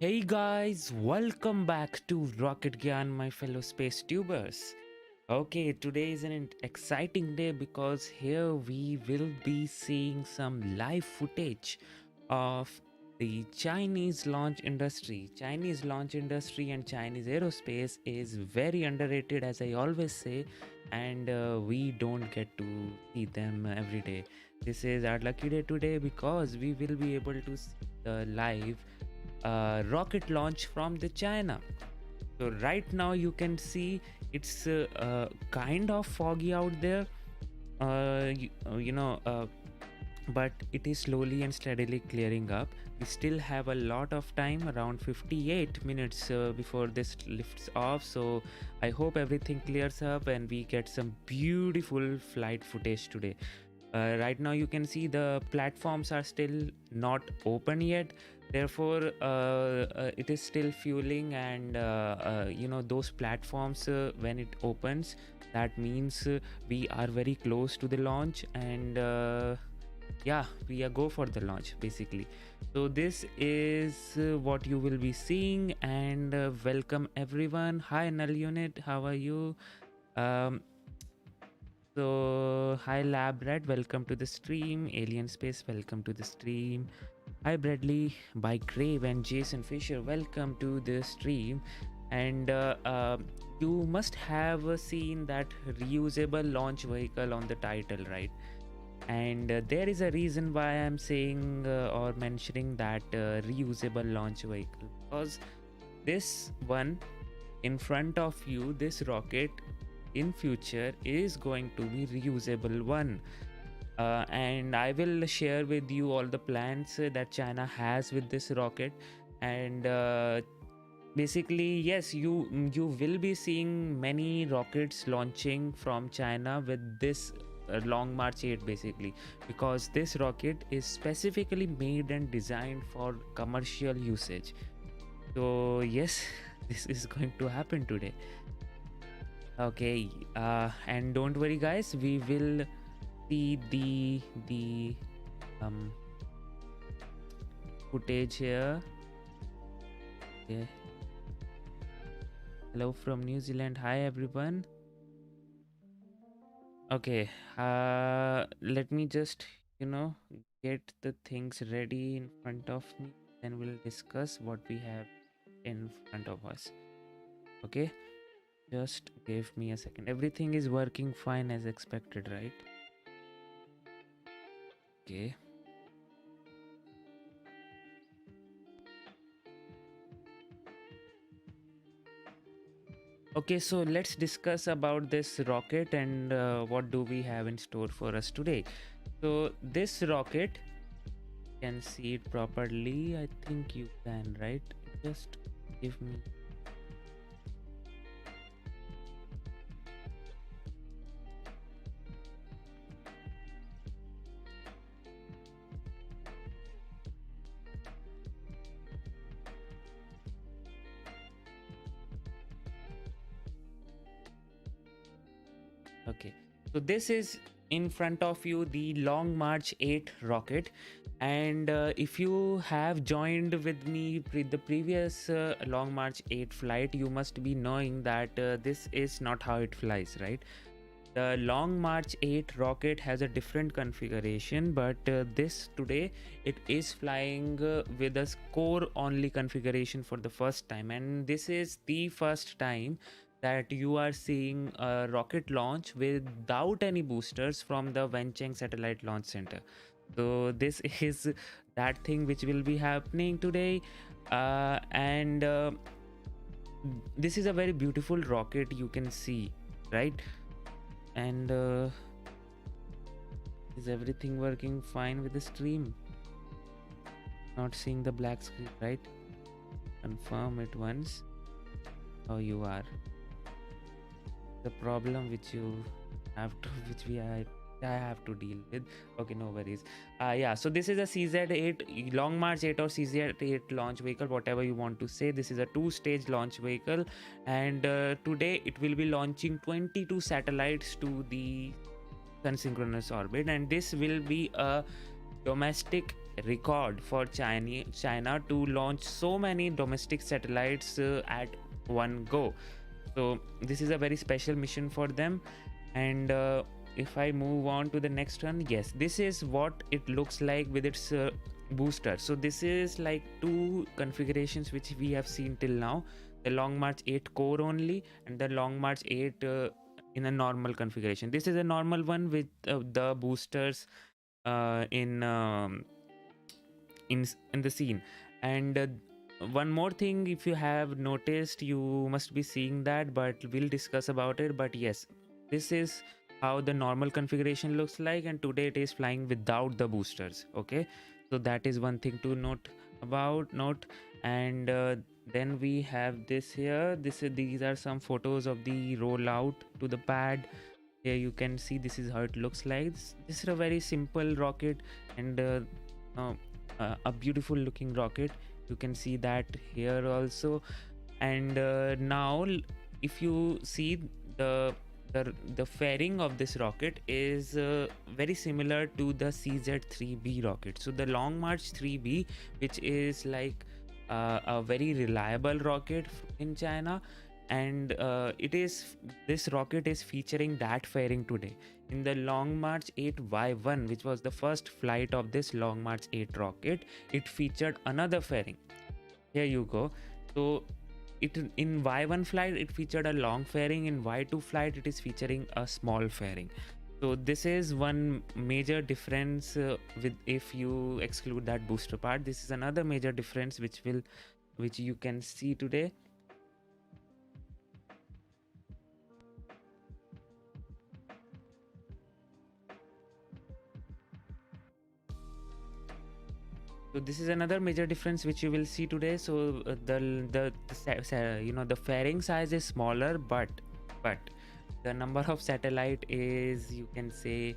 Hey guys, welcome back to Rocket Gyan, my fellow space tubers. Okay, today is an exciting day because here we will be seeing some live footage of the Chinese launch industry. Chinese launch industry and Chinese aerospace is very underrated, as I always say, and we don't get to see them every day. This is our lucky day today because we will be able to see the live rocket launch from the China. So right now you can see it's kind of foggy out there, uh, you, you know, but it is slowly and steadily clearing up. We still have a lot of time, around 58 minutes before this lifts off. So I hope everything clears up and we get some beautiful flight footage today. Right now you can see the platforms are still not open yet, therefore it is still fueling, and those platforms, when it opens, that means we are very close to the launch, and yeah, we are go for the launch basically. So this is what you will be seeing, and welcome everyone. Hi null unit, how are you? um, so, hi Lab Red, welcome to the stream. Alien Space, welcome to the stream. Hi Bradley, by Crave and Jason Fisher, welcome to the stream. And you must have seen that reusable launch vehicle on the title, right? And there is a reason why I'm saying or mentioning that reusable launch vehicle, because this one in front of you, this rocket in future is going to be reusable one, and I will share with you all the plans that China has with this rocket. And basically, yes, you will be seeing many rockets launching from China with this Long March 8 basically, because this rocket is specifically made and designed for commercial usage. So yes, this is going to happen today. Okay, and don't worry guys, we will see the footage here. Okay, hello from New Zealand. Hi everyone. Okay, let me just get the things ready in front of me, then we'll discuss what we have in front of us. Okay, just give me a second. Everything is working fine as expected, right? Okay. Okay, so let's discuss about this rocket and what do we have in store for us today. So this rocket, can see it properly. I think you can, right? Just give me. Okay, so this is in front of you the Long March 8 rocket, and if you have joined with me the previous Long March 8 flight, you must be knowing that this is not how it flies, right? The Long March 8 rocket has a different configuration, but this today it is flying with a core only configuration for the first time, and this is the first time that you are seeing a rocket launch without any boosters from the Wenchang Satellite Launch Center. So this is that thing which will be happening today, and this is a very beautiful rocket, you can see, right? And is everything working fine with the stream? Not seeing the black screen, right? Confirm it once. Oh, you are. The problem which you have to, I have to deal with. Okay, no worries. Yeah, so this is a CZ-8 Long March 8 or CZ-8 launch vehicle, whatever you want to say. This is a two-stage launch vehicle, and today it will be launching 22 satellites to the sun synchronous orbit, and this will be a domestic record for China to launch so many domestic satellites at one go. So this is a very special mission for them. And if I move on to the next one, yes, this is what it looks like with its booster. So this is like two configurations which we have seen till now: the Long March 8 core only, and the Long March 8 in a normal configuration. This is a normal one with the boosters in the scene. And one more thing, if you have noticed, you must be seeing that, but we'll discuss about it. But yes, this is how the normal configuration looks like, and today it is flying without the boosters. Okay, so that is one thing to note. And then we have this here. These are some photos of the rollout to the pad. Here you can see this is how it looks like. This is a very simple rocket, and a beautiful looking rocket. You can see that here also. And now if you see the fairing of this rocket is very similar to the CZ-3B rocket. So the Long March 3B, which is like a very reliable rocket in China, and this rocket is featuring that fairing today. In the Long March 8Y1, which was the first flight of this Long March 8 rocket, it featured another fairing. Here you go. So in Y1 flight it featured a long fairing. In Y2 flight it is featuring a small fairing. So this is one major difference with if you exclude that booster part. This is another major difference which you can see today. So this is another major difference which you will see today. So the fairing size is smaller, but the number of satellite is, you can say,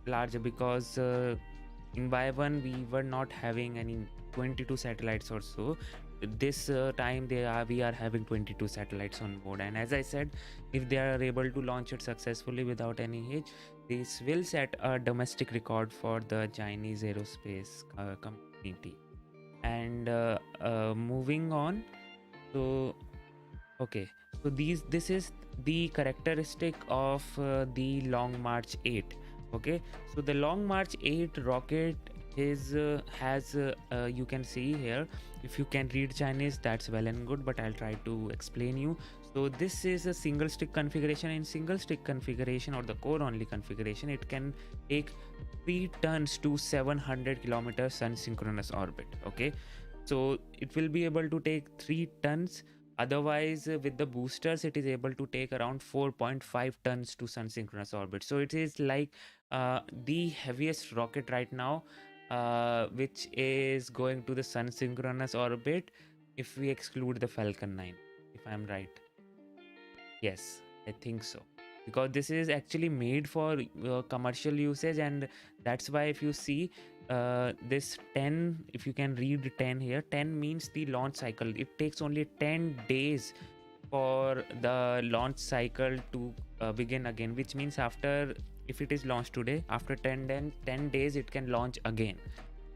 larger, because in Y1 we were not having any 22 satellites or so. This time we are having 22 satellites on board, and as I said, if they are able to launch it successfully without any hitch, this will set a domestic record for the Chinese aerospace community. And moving on, so okay, so this is the characteristic of the Long March 8. Okay, so the Long March 8 rocket has you can see here. If you can read Chinese, that's well and good, but I'll try to explain you. So this is a single stick configuration. In single stick configuration, or the core only configuration, it can take 3 tons to 700 kilometers sun synchronous orbit. Okay, so it will be able to take 3 tons. Otherwise, with the boosters, it is able to take around 4.5 tons to sun synchronous orbit. So it is like the heaviest rocket right now, which is going to the sun synchronous orbit, if we exclude the Falcon 9, if I'm right. Yes, I think so, because this is actually made for commercial usage, and that's why if you see this 10, if you can read 10 here, 10 means the launch cycle. It takes only 10 days for the launch cycle to begin again, which means after, if it is launched today, after 10 days it can launch again.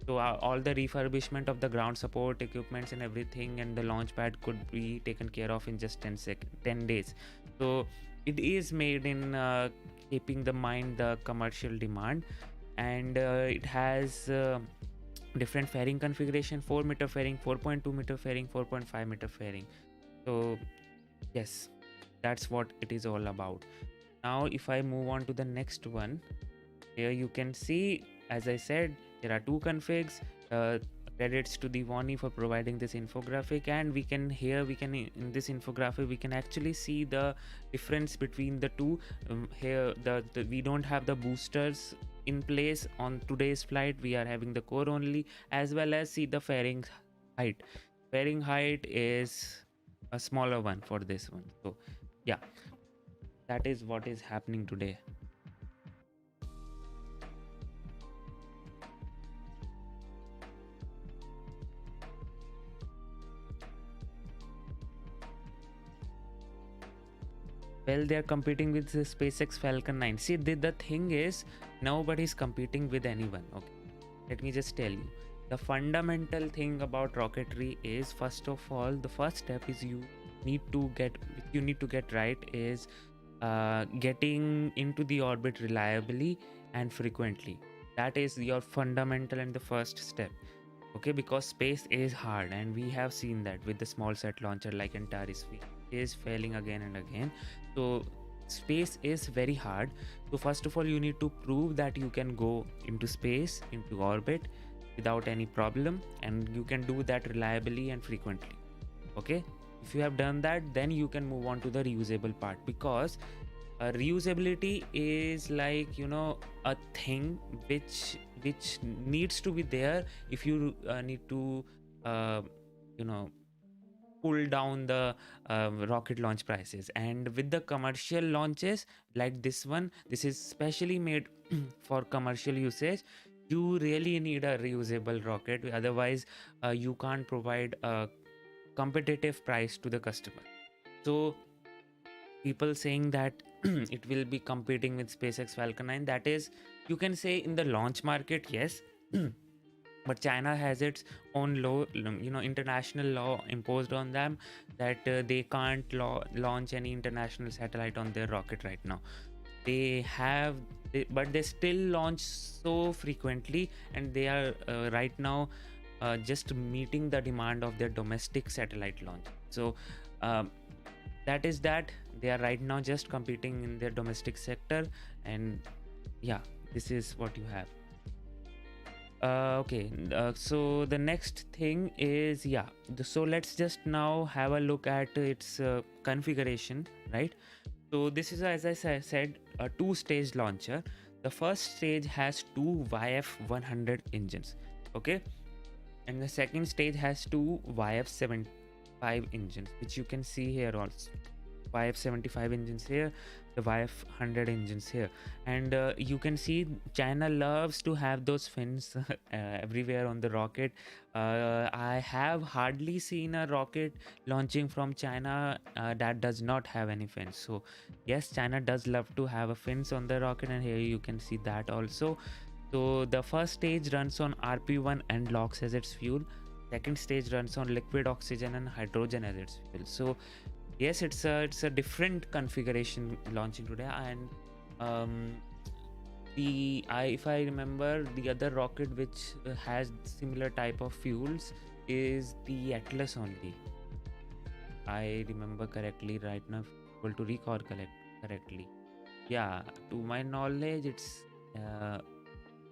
So all the refurbishment of the ground support equipments and everything, and the launch pad could be taken care of in just 10 days. So it is made in keeping the mind the commercial demand, and it has different fairing configuration: 4 meter fairing, 4.2 meter fairing, 4.5 meter fairing. So yes, that's what it is all about. Now if I move on to the next one, here you can see, as I said, there are 2 configs. Credits to the Wani for providing this infographic, and we can in this infographic we can actually see the difference between the two. Here we don't have the boosters in place on today's flight. We are having the core only, as well as see the fairing height. Fairing height is a smaller one for this one. So yeah, that is what is happening today. Well, they are competing with the SpaceX Falcon 9. See, the thing is, nobody's competing with anyone. Okay, let me just tell you. The fundamental thing about rocketry is, first of all, the first step is you need to get right is getting into the orbit reliably and frequently. That is your fundamental and the first step. Okay, because space is hard, and we have seen that with the small set launcher like Antares is failing again and again. So space is very hard. So first of all, you need to prove that you can go into space, into orbit without any problem, and you can do that reliably and frequently. Okay, if you have done that, then you can move on to the reusable part, because reusability is like, you know, a thing which needs to be there if you need to you know, pull down the rocket launch prices. And with the commercial launches like this one, this is specially made for commercial usage. You really need a reusable rocket, otherwise you can't provide a competitive price to the customer. So people saying that it will be competing with SpaceX Falcon 9, that is, you can say in the launch market, yes. But China has its own law, you know, international law imposed on them, that they can't launch any international satellite on their rocket right now. But they still launch so frequently, and they are right now just meeting the demand of their domestic satellite launch. So that is that they are right now just competing in their domestic sector. And yeah, this is what you have. Okay, so the next thing is, yeah, so let's just now have a look at its configuration, right? So this is, as I said, a two-stage launcher. The first stage has two YF-100 engines, okay, and the second stage has two YF-75 engines, which you can see here also. YF-75 engines here, the YF-100 engines here, and you can see China loves to have those fins everywhere on the rocket. I have hardly seen a rocket launching from China that does not have any fins. So yes, China does love to have a fins on the rocket, and here you can see that also. So the first stage runs on RP1 and LOX as its fuel. Second stage runs on liquid oxygen and hydrogen as its fuel. So yes, it's a different configuration launching today. And if I remember, the other rocket which has similar type of fuels is the Atlas only. I remember correctly right now, able to recall correctly. Yeah, to my knowledge, it's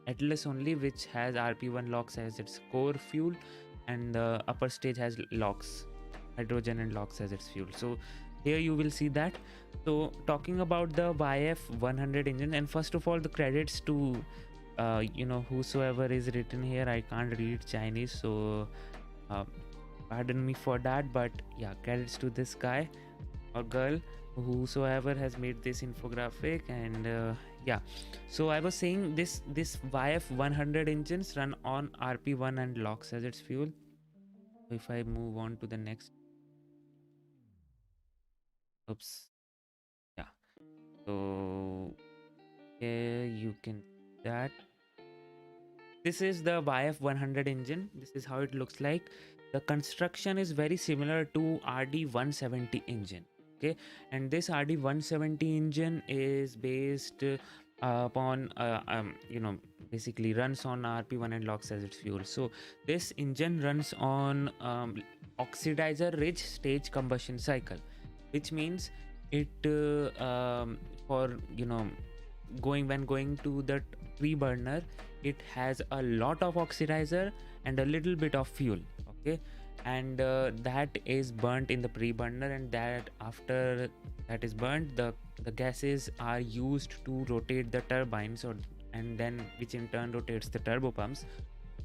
Atlas only which has RP1 LOX as its core fuel, and the upper stage has LOX, hydrogen and LOX as its fuel. So here you will see that. So talking about the YF-100 engine, and first of all, the credits to you know, whosoever is written here. I can't read Chinese, so pardon me for that, but yeah, credits to this guy or girl, whosoever has made this infographic. And yeah, so I was saying this YF-100 engines run on RP1 and LOX as its fuel. If I move on to the next, oops, yeah, so here you can see that this is the YF-100 engine. This is how it looks like. The construction is very similar to RD-170 engine, okay, and this RD-170 engine is based upon you know, basically runs on RP1 and LOX as its fuel. So this engine runs on oxidizer rich stage combustion cycle, which means it for, you know, when going to the pre-burner, it has a lot of oxidizer and a little bit of fuel, okay, and that is burnt in the pre-burner, and that after that is burnt, the gases are used to rotate the turbines, and then which in turn rotates the turbo pumps.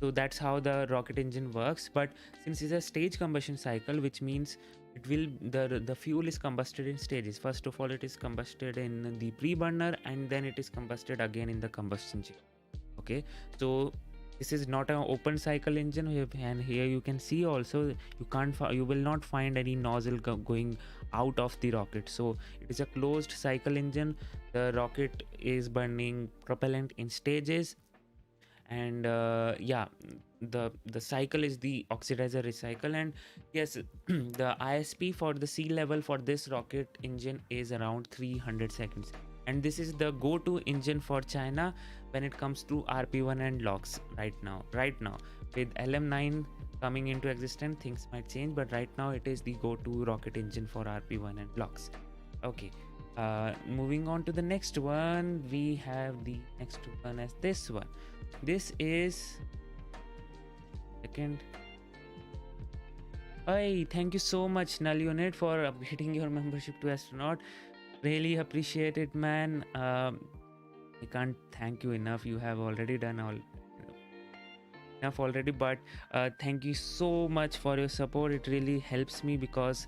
So that's how the rocket engine works. But since it's a stage combustion cycle, which means it will the fuel is combusted in stages. First of all, it is combusted in the pre-burner, and then it is combusted again in the combustion chamber. Okay, so this is not an open cycle engine, and here you can see also you will not find any nozzle going out of the rocket. So it is a closed cycle engine. The rocket is burning propellant in stages, And yeah, the cycle is the oxidizer recycle. And yes, the ISP for the sea level for this rocket engine is around 300 seconds, and this is the go-to engine for China when it comes to RP1 and LOX right now. With LM9 coming into existence, things might change, but right now it is the go-to rocket engine for RP1 and LOX. Okay, moving on to the next one, we have the next one as this one. This is second. Hey, thank you so much, Null Unit, for upgrading your membership to astronaut. Really appreciate it, man. I can't thank you enough. You have already done all enough already, but thank you so much for your support. It really helps me because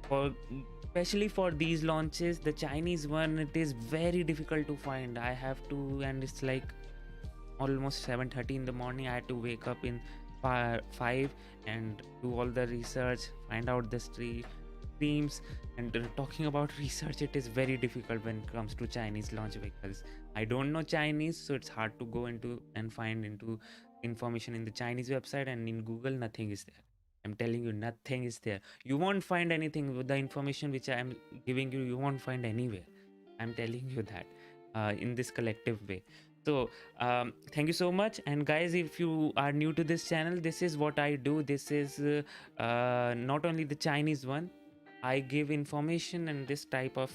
for especially for these launches, the Chinese one, it is very difficult to find. I have to, and it's like almost 7:30 in the morning. I had to wake up in 5 and do all the research, find out the streams. And talking about research, it is very difficult when it comes to Chinese launch vehicles. I don't know Chinese, so it's hard to go into and find into information in the Chinese website, and in Google nothing is there. I'm telling you, nothing is there. You won't find anything with the information which I am giving you. You won't find anywhere. I'm telling you that in this collective way. So thank you so much. And guys, if you are new to this channel, this is what I do. This is not only the Chinese one. I give information and this type of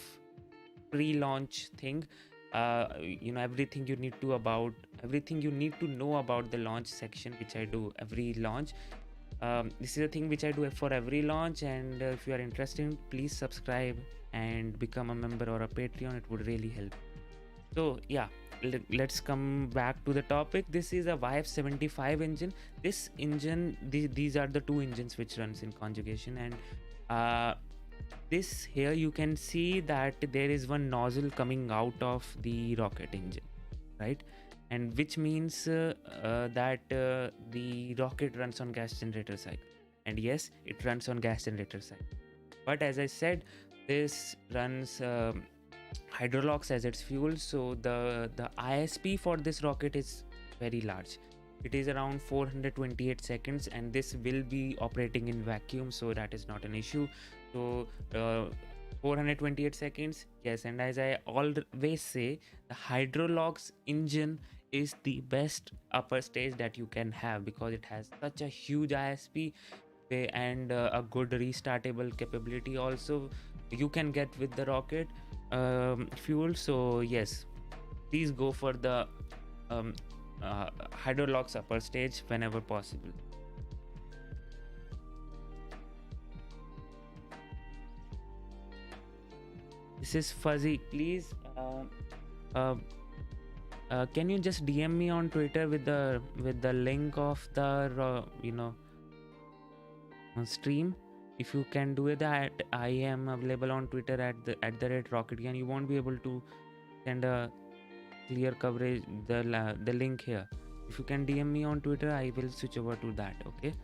pre-launch thing. Everything you need to know about the launch section, which I do every launch. This is a thing which I do for every launch, and if you are interested, please subscribe and become a member or a Patreon. It would really help. So yeah, let's come back to the topic. This is a YF75 engine. This engine, these are the two engines which runs in conjugation, and this here you can see that there is one nozzle coming out of the rocket engine, right? And which means that the rocket runs on gas generator cycle. And yes, it runs on gas generator cycle, but as I said, this runs hydrolox as its fuel. So the ISP for this rocket is very large. It is around 428 seconds, and this will be operating in vacuum, so that is not an issue. So 428 seconds, yes. And as I always say, the hydrolox engine is the best upper stage that you can have, because it has such a huge ISP and a good restartable capability also you can get with the rocket fuel. So yes, please go for the hydrolox upper stage whenever possible. This is Fuzzy. Please can you just DM me on Twitter with the link of the stream? If you can do that, I am available on Twitter at the rate rocketgan. You won't be able to send a clear coverage, the link here. If you can DM me on Twitter, I will switch over to that. Okay,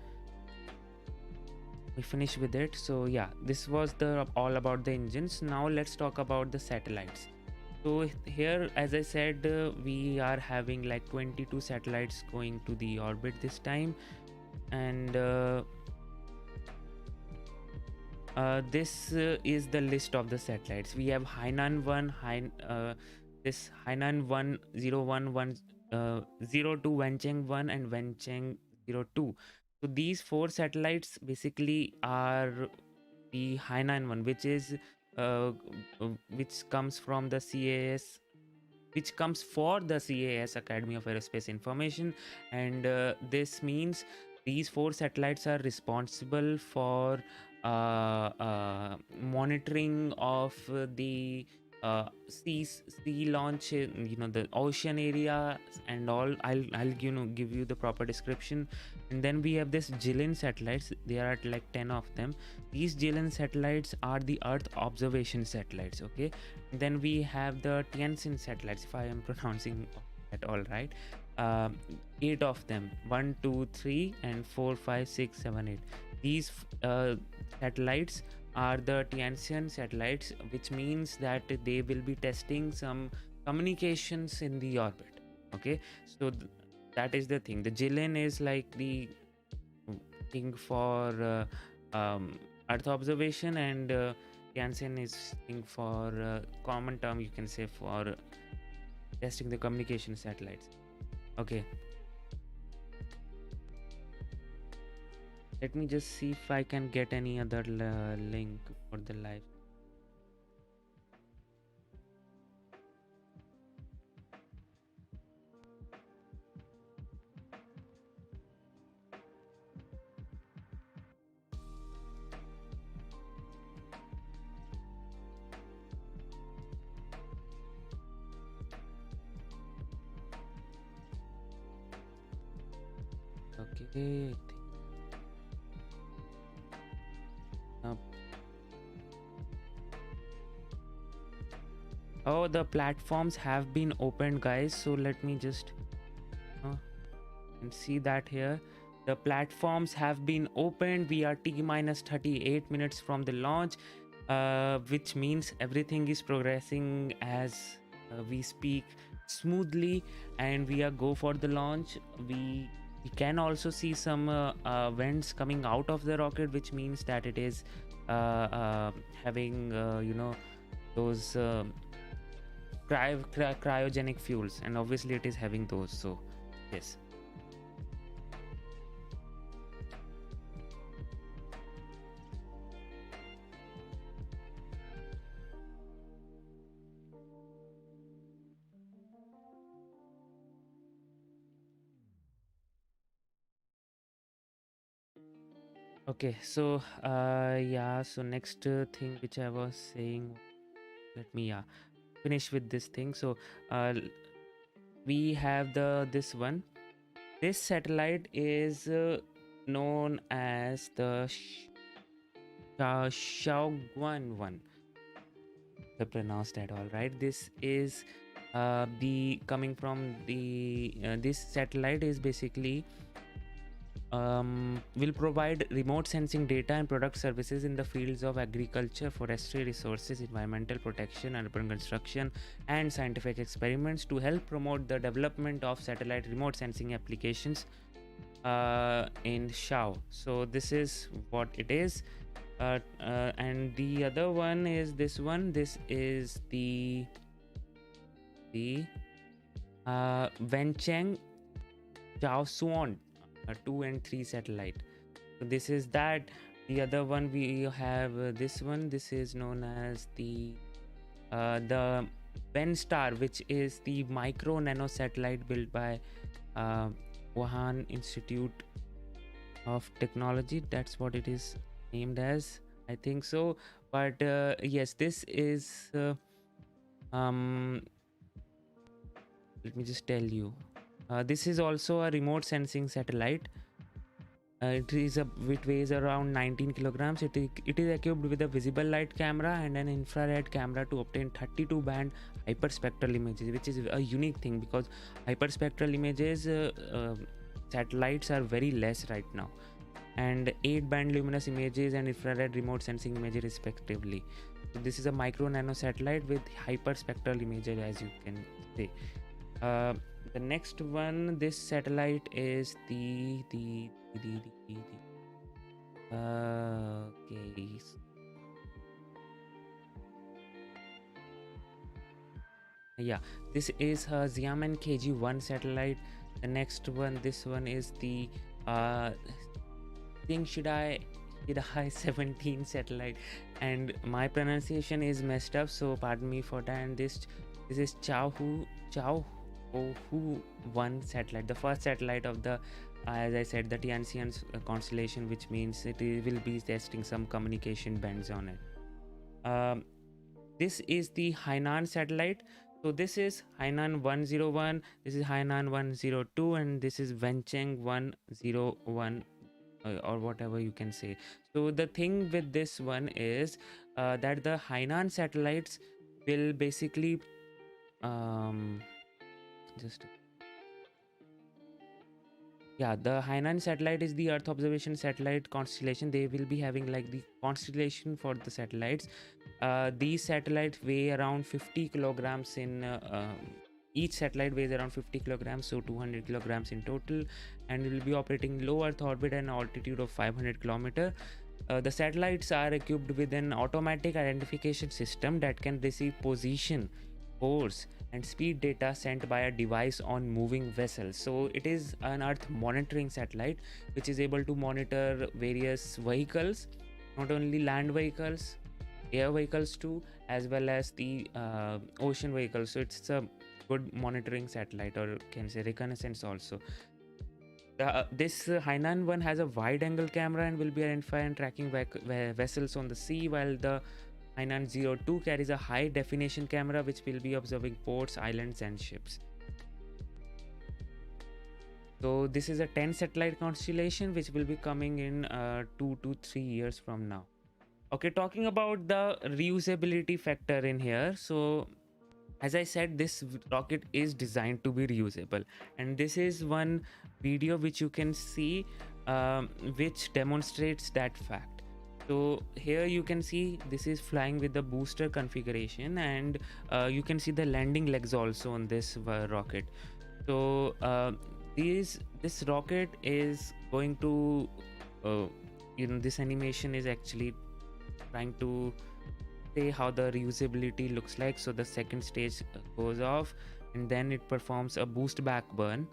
we finish with it. So yeah, this was all about the engines. Now let's talk about the satellites. So here, as I said, we are having like 22 satellites going to the orbit this time, and this is the list of the satellites. We have Hainan-1, this Hainan-1 02, wenchang-1, and wenchang-02. So these 4 satellites basically are the Hainan-1, which comes from the CAS, which comes for the CAS, Academy of Aerospace Information. And this means these 4 satellites are responsible for monitoring of the sea launch, the ocean area and all. I'll give you the proper description. And then we have this Jilin satellites. There are like 10 of them. These Jilin satellites are the Earth observation satellites. Okay, and then we have the Tianxian satellites, if I am pronouncing that all right. 8 of them, 1, 2, 3 and 4, 5, 6, 7, 8. These satellites are the Tianxian satellites, which means that they will be testing some communications in the orbit. Okay, so that is the thing. The Jilin is like the thing for Earth observation, and Tianxian is thing for common term, you can say, for testing the communication satellites. Okay, let me just see if I can get any other link for the live. Okay, uh, oh, the platforms have been opened, guys. So let me just and see that here. The platforms have been opened. We are T minus 38 minutes from the launch, which means everything is progressing as we speak smoothly, and we are go for the launch. We can also see some vents coming out of the rocket, which means that it is having those cryogenic fuels, and obviously it is having those. So yes. Okay, so yeah, so next thing which I was saying, let me finish with this thing. So we have this one. This satellite is known as the Xiaoguan 1. I pronounced that all right. This is the coming from the this satellite is basically will provide remote sensing data and product services in the fields of agriculture, forestry resources, environmental protection, urban construction, and scientific experiments to help promote the development of satellite remote sensing applications in Xiao. So this is what it is. And the other one is this one. This is the wenchang Swan 2 and 3 satellite. So this is that. The other one we have this one. This is known as the Star, which is the micro nano satellite built by Wuhan Institute of Technology. That's what it is named as, I think so. But yes, this is let me just tell you, this is also a remote sensing satellite. It weighs around 19 kilograms. It is equipped with a visible light camera and an infrared camera to obtain 32 band hyperspectral images, which is a unique thing because hyperspectral images satellites are very less right now, and 8 band luminous images and infrared remote sensing images respectively. So this is a micro nano satellite with hyperspectral images, as you can say. The next one, this satellite is okay. Yeah, this is Xiamen KG-1 satellite. The next one, this one is the Tianxian 17 satellite, and my pronunciation is messed up, so pardon me for that. And this is Chao Hu 1 satellite, the first satellite of the as I said, the Tianxian constellation, which means it will be testing some communication bands on it. This is the Hainan satellite. So this is Hainan-101, this is Hainan-102, and this is wenchang 101, or whatever you can say. So the thing with this one is that the Hainan satellites will basically the Hainan satellite is the Earth observation satellite constellation. They will be having like the constellation for the satellites. These satellites weigh around 50 kilograms in Each satellite weighs around 50 kilograms, so 200 kilograms in total, and will be operating low Earth orbit at an altitude of 500 kilometer. The satellites are equipped with an automatic identification system that can receive position, course, and speed data sent by a device on moving vessels. So it is an Earth monitoring satellite which is able to monitor various vehicles, not only land vehicles, air vehicles too, as well as the ocean vehicles. So it's a good monitoring satellite, or can say reconnaissance also. This Hainan-1 has a wide-angle camera and will be identifying and tracking vessels on the sea, while the Hainan-02 carries a high-definition camera which will be observing ports, islands, and ships. So this is a 10 satellite constellation which will be coming in 2 to 3 years from now. Okay, talking about the reusability factor in here. So as I said, this rocket is designed to be reusable, and this is one video which you can see which demonstrates that fact. So here you can see this is flying with the booster configuration, and you can see the landing legs also on this rocket. So this rocket is going to this animation is actually trying to say how the reusability looks like. So the second stage goes off, and then it performs a boost back burn.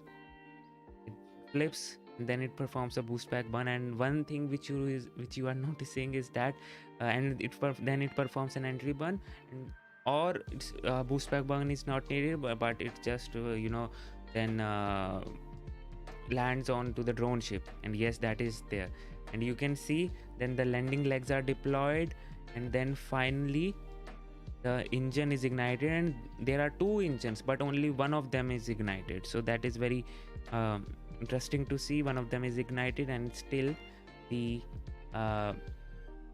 It flips, and then it performs a boost back burn. And one thing which you are noticing is that then it performs an entry burn, and or it's boost back burn is not needed, but it just then lands onto the drone ship, and yes, that is there. And you can see then the landing legs are deployed, and then finally the engine is ignited, and there are two engines but only one of them is ignited. So that is very interesting to see. One of them is ignited, and still the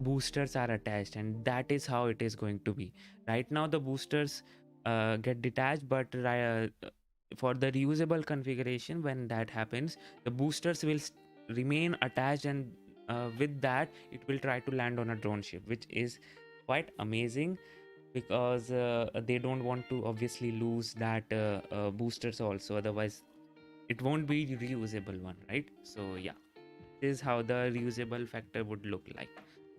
boosters are attached, and that is how it is going to be. Right now the boosters get detached, but for the reusable configuration, when that happens, the boosters will remain attached, and with that it will try to land on a drone ship, which is quite amazing, because they don't want to obviously lose that boosters also, otherwise it won't be reusable one, right? So yeah, this is how the reusable factor would look like.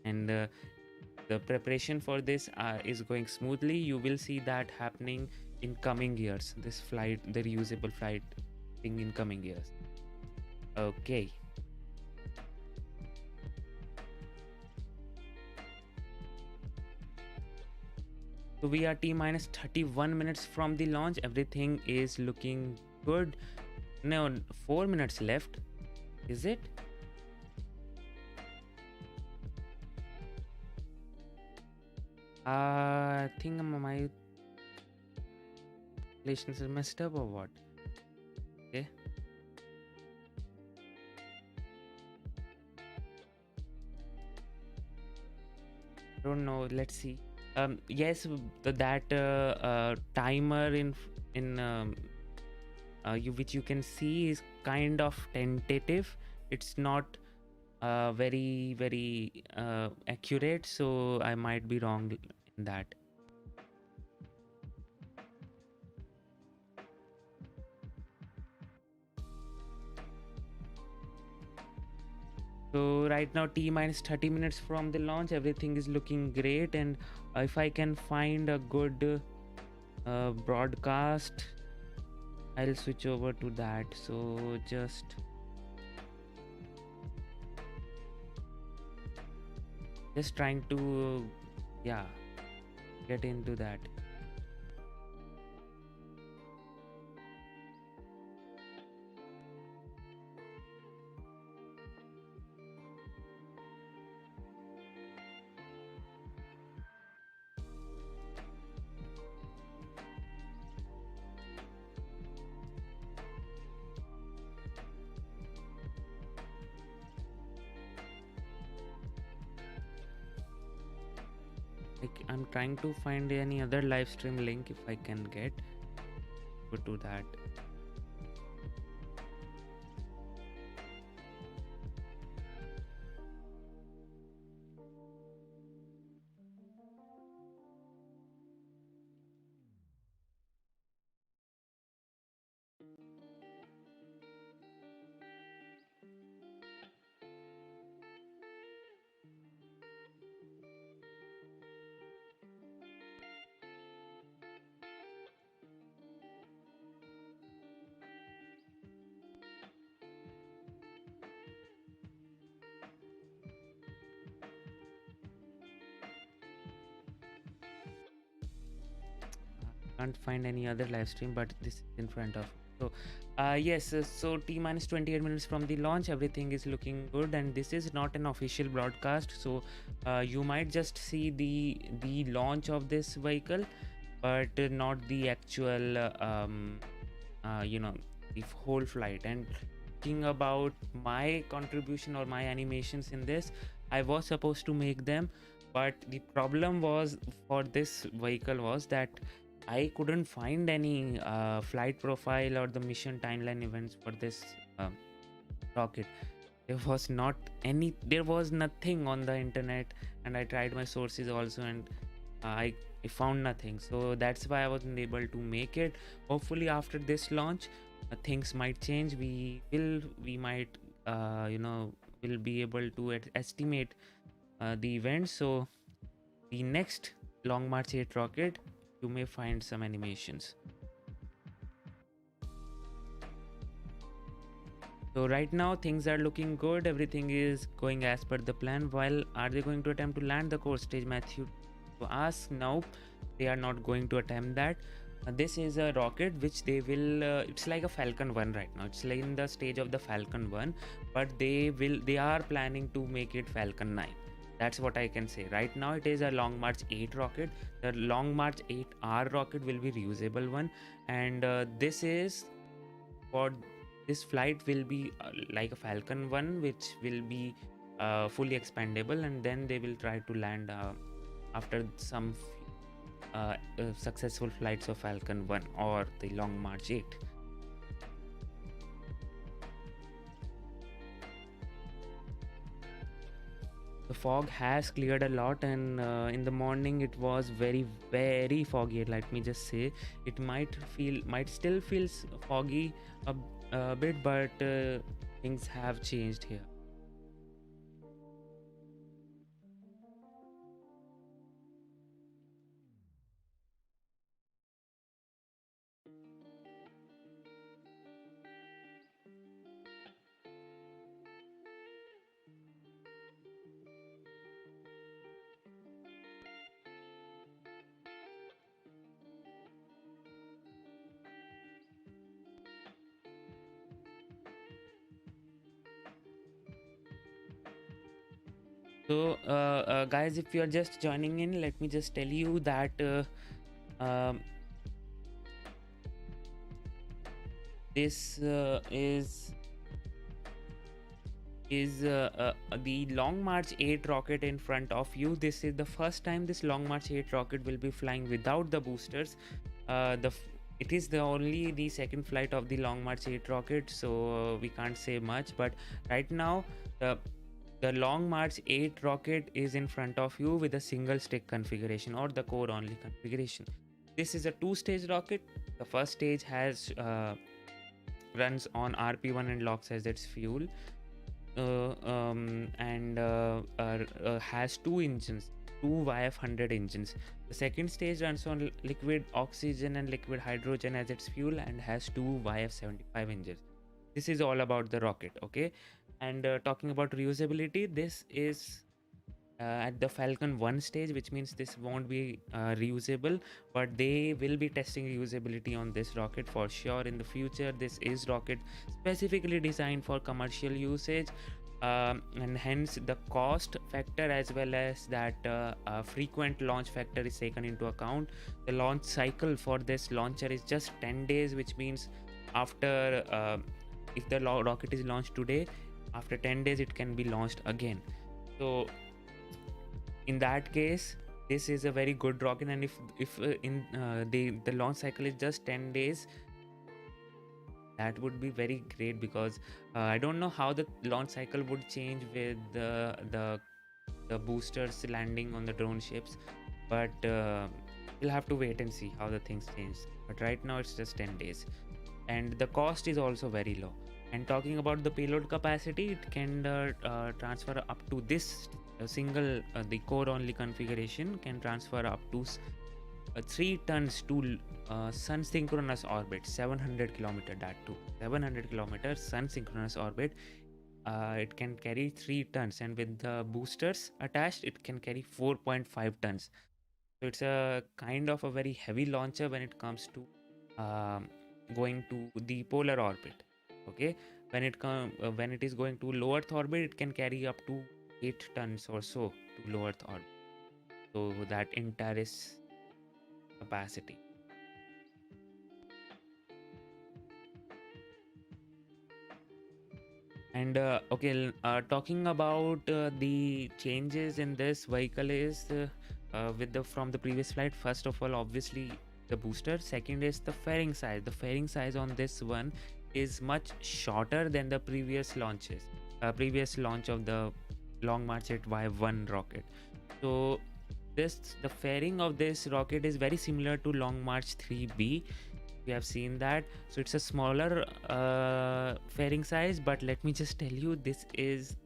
And the preparation for this is going smoothly. You will see that happening in coming years, this flight, the reusable flight thing, in coming years. Okay. So we are T minus 31 minutes from the launch. Everything is looking good. No, 4 minutes left. Is it? I think my calculations are messed up or what? Okay. Don't know. Let's see. Yes, that timer in which you can see is kind of tentative. It's not very accurate, so I might be wrong in that. So right now T minus 30 minutes from the launch, everything is looking great, and if I can find a good broadcast, I'll switch over to that. So just trying to get into that. Like, I'm trying to find any other live stream link if I can get. Go to that. can't find any other live stream, but this is in front of. So yes, so T minus 28 minutes from the launch, everything is looking good, and this is not an official broadcast, so you might just see the launch of this vehicle, but not the actual the whole flight. And thinking about my contribution or my animations in this, I was supposed to make them, but the problem was for this vehicle was that I couldn't find any flight profile or the mission timeline events for this rocket. There was nothing on the internet, and I tried my sources also, and I found nothing. So that's why I wasn't able to make it. Hopefully after this launch, things might change. We might will be able to estimate the events. So the next Long March 8 rocket, you may find some animations. So right now things are looking good, everything is going as per the plan. While are they going to attempt to land the core stage, Matthew to ask? No, they are not going to attempt that. This is a rocket which they will it's like a Falcon 1 right now. It's like in the stage of the Falcon 1, but they are planning to make it Falcon 9. That's what I can say. Right now it is a Long March 8 rocket. The Long March 8R rocket will be reusable one, and this is for this flight will be like a Falcon 1, which will be fully expandable, and then they will try to land after some successful flights of Falcon 1 or the Long March 8. The fog has cleared a lot, and in the morning it was very foggy. Let me just say, it might still feels foggy a bit, but things have changed here. So guys, if you are just joining in, let me just tell you that this is the Long March 8 rocket in front of you. This is the first time this Long March 8 rocket will be flying without the boosters. It is only the second flight of the Long March 8 rocket, so we can't say much. But right now, the Long March 8 rocket is in front of you with a single stick configuration or the core only configuration. This is a two-stage rocket. The first stage has runs on RP1 and locks as its fuel, and has two engines, two YF100 engines. The second stage runs on liquid oxygen and liquid hydrogen as its fuel and has two YF75 engines. This is all about the rocket, okay? And talking about reusability, this is at the Falcon 1 stage, which means this won't be reusable, but they will be testing reusability on this rocket for sure in the future. This is rocket specifically designed for commercial usage, and hence the cost factor as well as that frequent launch factor is taken into account. The launch cycle for this launcher is just 10 days, which means after if the rocket is launched today, after 10 days it can be launched again. So in that case, this is a very good rocket, and if in the launch cycle is just 10 days, that would be very great, because I don't know how the launch cycle would change with the boosters landing on the drone ships, but we'll have to wait and see how the things change. But right now it's just 10 days, and the cost is also very low. And talking about the payload capacity, it can transfer up to this single the core only configuration can transfer up to 3 tons to sun synchronous orbit, 700 kilometer, that too 700 kilometers sun synchronous orbit. It can carry 3 tons, and with the boosters attached it can carry 4.5 tons. So it's a kind of a very heavy launcher when it comes to going to the polar orbit. Okay, when it is going to low Earth orbit, it can carry up to 8 tons or so to low Earth orbit. So that entire capacity. And talking about the changes in this vehicle is with the from the previous flight. First of all, obviously the booster. Second is the fairing size. The fairing size on this one is much shorter than the previous launches. Previous launch of the Long March 8 Y1 rocket. So the fairing of this rocket is very similar to Long March 3B. We have seen that. So it's a smaller fairing size, but let me just tell you, this is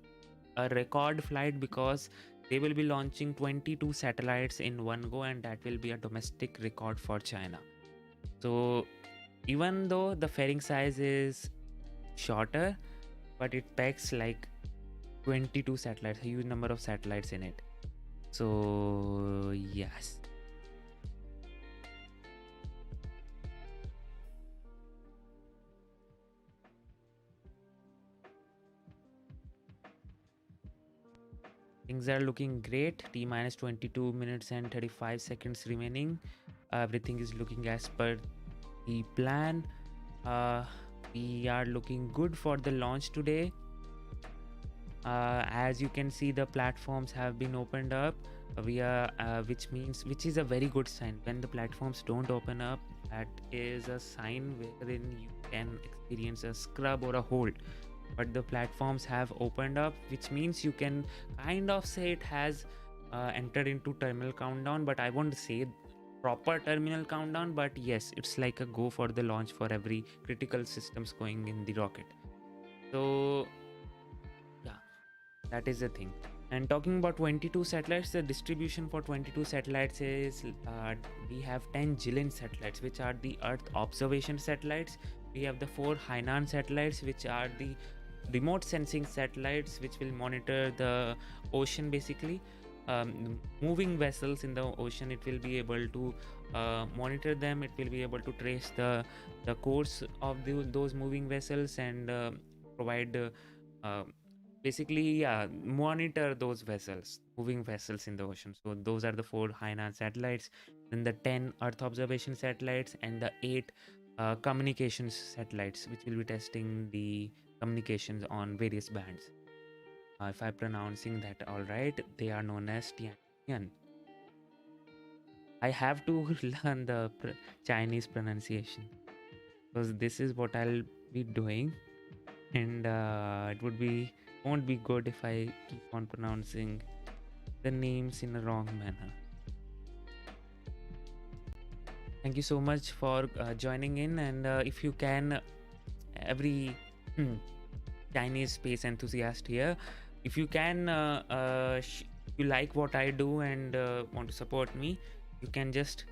a record flight because they will be launching 22 satellites in one go, and that will be a domestic record for China. So even though the fairing size is shorter, but it packs like 22 satellites, a huge number of satellites in it. So yes. Things are looking great. T minus 22 minutes and 35 seconds remaining. Everything is looking as per the plan. We are looking good for the launch today. As you can see, the platforms have been opened up. Which is a very good sign. When the platforms don't open up, that is a sign wherein you can experience a scrub or a hold. But the platforms have opened up, which means you can kind of say it has entered into terminal countdown, but I won't say proper terminal countdown, but yes, it's like a go for the launch for every critical systems going in the rocket. So yeah, that is the thing. And talking about 22 satellites, the distribution for 22 satellites is we have 10 Jilin satellites, which are the Earth observation satellites. We have the 4 Hainan satellites, which are the remote sensing satellites, which will monitor the ocean basically. Moving vessels in the ocean, it will be able to monitor them. It will be able to trace the course of those moving vessels and provide basically monitor those vessels, moving vessels in the ocean. So those are the 4 Hainan satellites, then the 10 Earth observation satellites, and the 8 communications satellites, which will be testing the communications on various bands. If I'm pronouncing that all right, they are known as Tianxian. I have to learn the Chinese pronunciation because this is what I'll be doing, and it won't be good if I keep on pronouncing the names in a wrong manner. Thank you so much for joining in, and if you can, every Chinese space enthusiast here, if you can, you like what I do and want to support me, you can just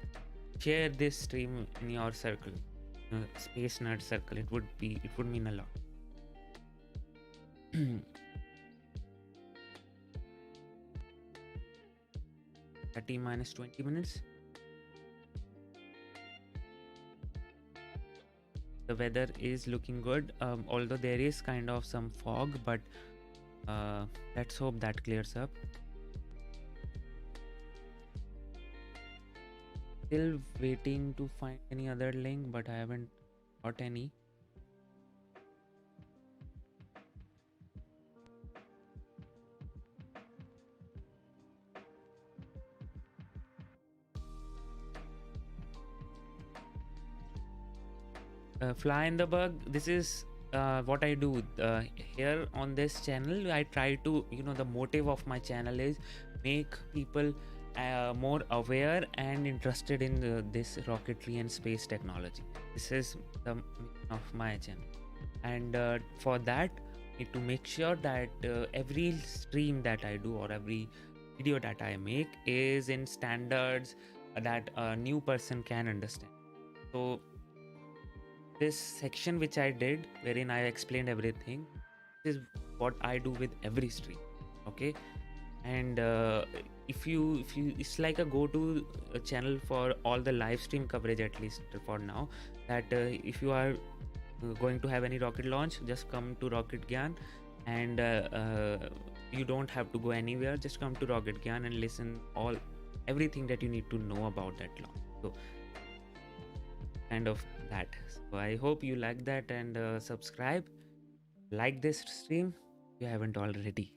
share this stream in your circle, space nerd circle. It would mean a lot. 30 minus 20 minutes. The weather is looking good, although there is kind of some fog, but let's hope that clears up. Still waiting to find any other link, but I haven't got any. Fly in the bug, this is what I do here on this channel. I try to, the motive of my channel is make people more aware and interested in this rocketry and space technology. This is the mission of my channel, and for that I need to make sure that every stream that I do or every video that I make is in standards that a new person can understand. So this section which I did, wherein I explained everything, is what I do with every stream. Okay, And if you it's like a go-to channel for all the live stream coverage, at least for now, that if you are going to have any rocket launch, just come to Rocket Gyan, and you don't have to go anywhere. Just come to Rocket Gyan and listen everything that you need to know about that launch. So kind of that. So I hope you like that, and subscribe, like this stream if you haven't already.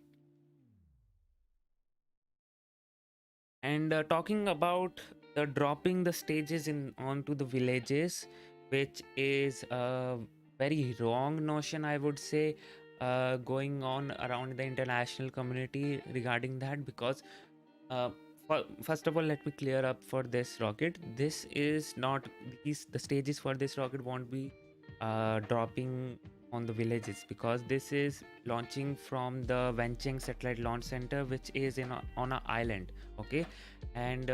And talking about the dropping the stages in onto the villages, which is a very wrong notion, I would say, going on around the international community regarding that. Because uh, first of all, let me clear up for this rocket. This is not the stages for this rocket won't be dropping on the villages, because this is launching from the Wenchang Satellite Launch Center, which is on an island. Okay, and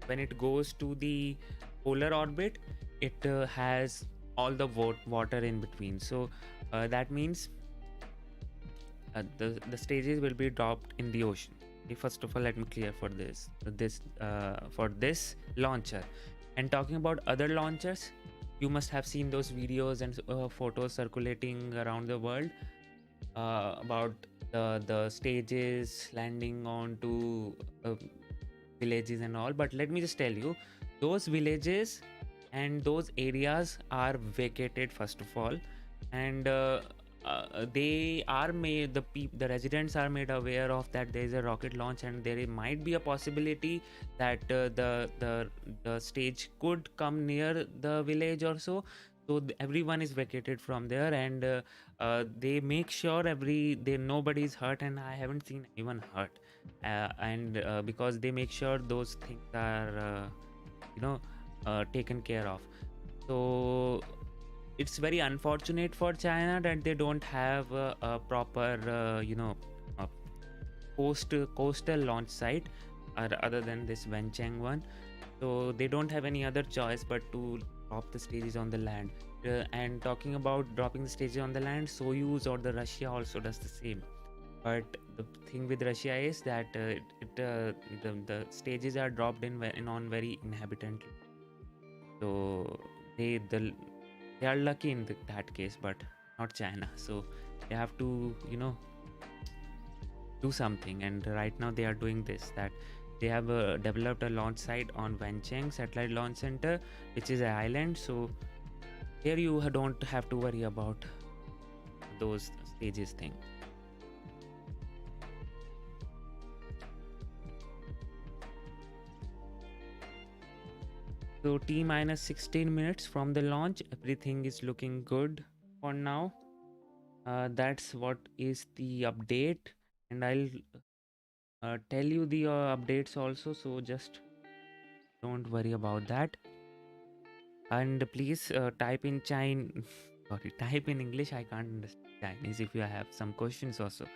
when it goes to the polar orbit, it has all the water in between. So that means the stages will be dropped in the ocean. Okay, first of all, let me clear for this launcher. And talking about other launchers, you must have seen those videos and photos circulating around the world about the stages landing onto villages and all. But let me just tell you, those villages and those areas are vacated first of all, and they are made the residents are made aware of that there is a rocket launch, and there might be a possibility that the stage could come near the village or so. So everyone is vacated from there, and they make sure nobody's hurt, and I haven't seen anyone hurt. And because they make sure those things are you know taken care of. So it's very unfortunate for China that they don't have a proper a coastal launch site other than this Wenchang one. So they don't have any other choice but to drop the stages on the land. And talking about dropping the stages on the land, Soyuz or the Russia also does the same. But the thing with Russia is that the stages are dropped in on very inhabitant. So they are lucky in that case, but not China. So they have to do something, and right now they are doing this, that they have developed a launch site on Wenchang Satellite Launch Center, which is an island. So here you don't have to worry about those stages thing. So T minus 16 minutes from the launch, everything is looking good for now. That's what is the update, and I'll tell you the updates also, so just don't worry about that. And please type in type in English. I can't understand Chinese if you have some questions also.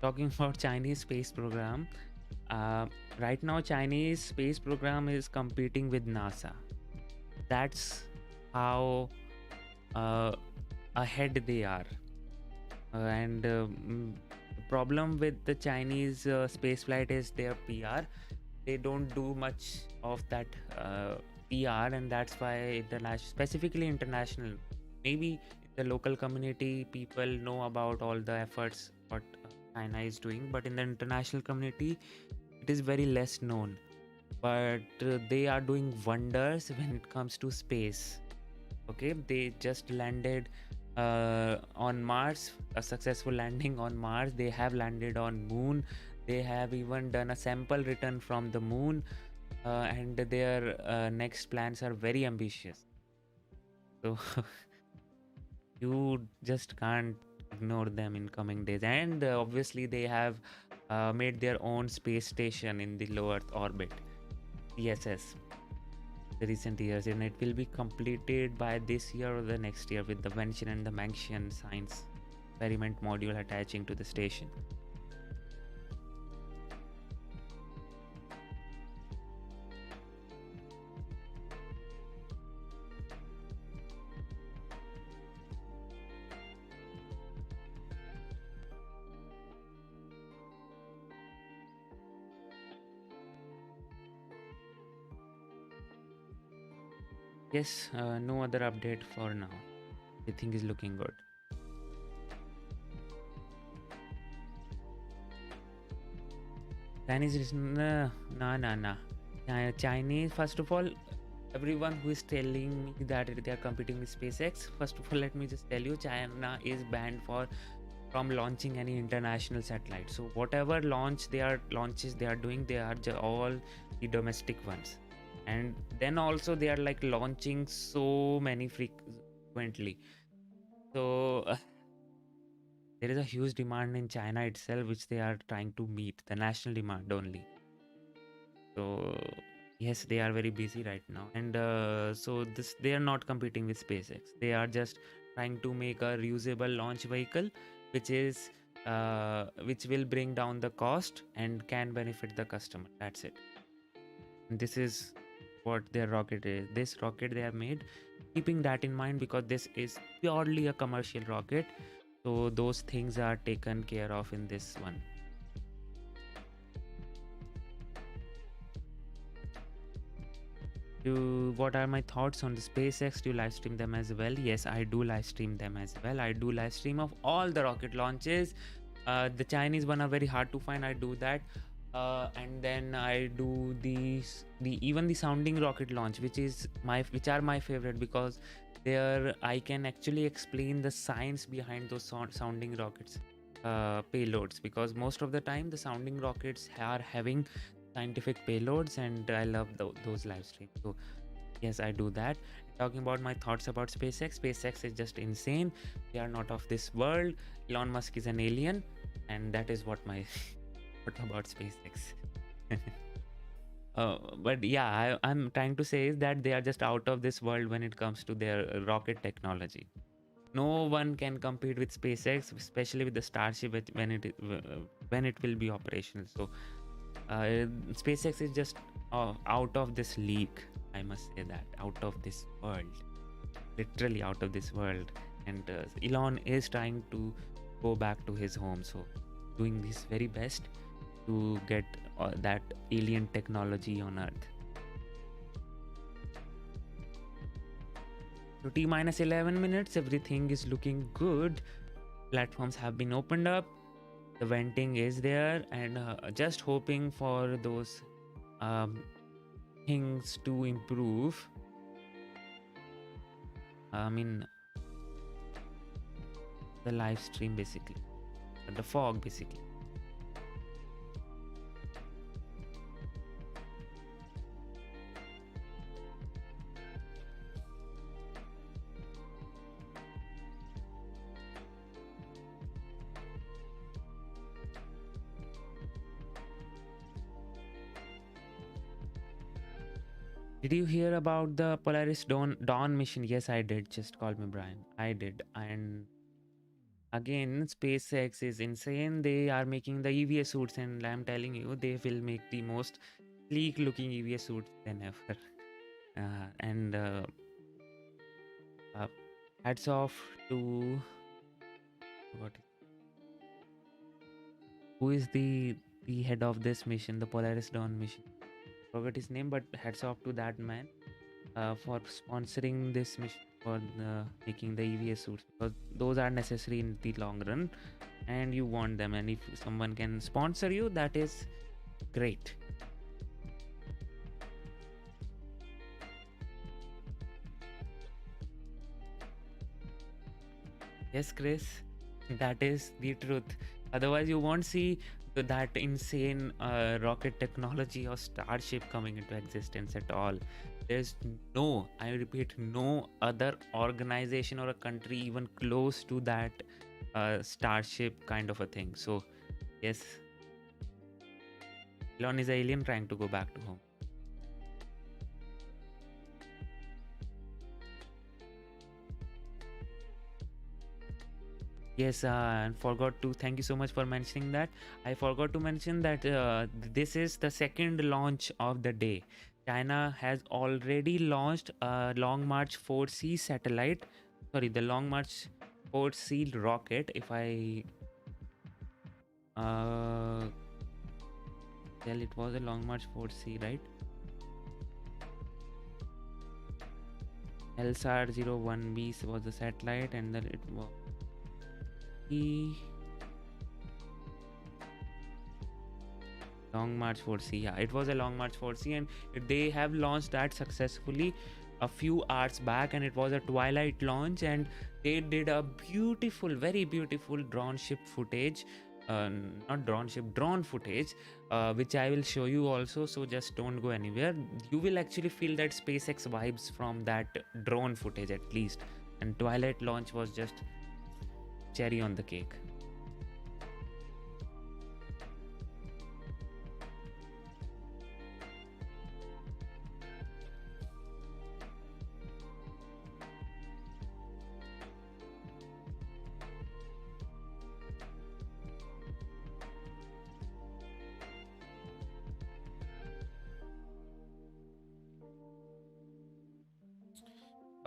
Talking about Chinese space program, right now Chinese space program is competing with NASA. That's how ahead they are. And the problem with the Chinese space flight is their PR. They don't do much of that PR, and that's why specifically international, maybe the local community people know about all the efforts what China is doing, but in the international community it is very less known. But they are doing wonders when it comes to space. Okay, they just landed on Mars, a successful landing on Mars. They have landed on Moon. They have even done a sample return from the Moon, and their next plans are very ambitious. So you just can't ignore them in coming days. And obviously they have made their own space station in the low Earth orbit, ESS, the recent years, and it will be completed by this year or the next year with the Wenchang and the Manxian science experiment module attaching to the station. Yes, no other update for now. Everything is looking good. Chinese is nah. Chinese, first of all, everyone who is telling me that they are competing with SpaceX, first of all, let me just tell you, China is banned from launching any international satellite. So whatever launches they are doing, they are all the domestic ones. And then also they are like launching so many frequently. So there is a huge demand in China itself, which they are trying to meet, the national demand only. So yes, they are very busy right now, and so this they are not competing with SpaceX. They are just trying to make a reusable launch vehicle, which will bring down the cost and can benefit the customer. That's it. And this is what their rocket is. This rocket they have made, keeping that in mind, because this is purely a commercial rocket. So those things are taken care of in this one. What are my thoughts on the SpaceX? Do you live stream them as well? Yes, I do live stream them as well. I do live stream of all the rocket launches. The Chinese one are very hard to find. I do that. And then I do the even the sounding rocket launch, which are my favorite, because there I can actually explain the science behind those sounding rockets payloads, because most of the time the sounding rockets are having scientific payloads, and I love those live streams. So yes, I do that. Talking about my thoughts about SpaceX is just insane. They are not of this world. Elon Musk is an alien, and that is what my what about SpaceX. But yeah, I'm trying to say is that they are just out of this world when it comes to their rocket technology. No one can compete with SpaceX, especially with the Starship when it will be operational. So SpaceX is just out of this league. I must say that, out of this world, literally out of this world. And Elon is trying to go back to his home, so doing his very best to get that alien technology on Earth. So T minus 11 minutes, everything is looking good. Platforms have been opened up, the venting is there, and just hoping for those things to improve. I mean, the live stream basically, the fog basically. Did you hear about the Polaris Dawn mission? Yes, I did. Just call me Brian. I did. And again, SpaceX is insane. They are making the EVA suits, and I'm telling you, they will make the most sleek looking EVA suits than ever. And hats off to what? Who is the head of this mission, the Polaris Dawn mission? Forgot his name, but hats off to that man for sponsoring this mission, for making the EVA suits, because those are necessary in the long run, and you want them. And if someone can sponsor you, that is great. Yes, Chris, that is the truth. Otherwise, you won't see that insane rocket technology or Starship coming into existence at all. There's no, I repeat, no other organization or a country even close to that Starship kind of a thing. So, yes, Elon is an alien trying to go back to home. Yes, and forgot to thank you so much for mentioning that. I forgot to mention that this is the second launch of the day. China has already launched a Long March 4C satellite. Sorry, the Long March 4C rocket. If I tell it was a Long March 4C, right? LSAR-01B was the satellite, and then it was the Long March 4C. Yeah, it was a Long March 4C, and they have launched that successfully a few hours back, and it was a twilight launch, and they did a beautiful, very beautiful drone ship footage. Not drone ship, drone footage, which I will show you also. So just don't go anywhere. You will actually feel that SpaceX vibes from that drone footage at least. And twilight launch was just cherry on the cake.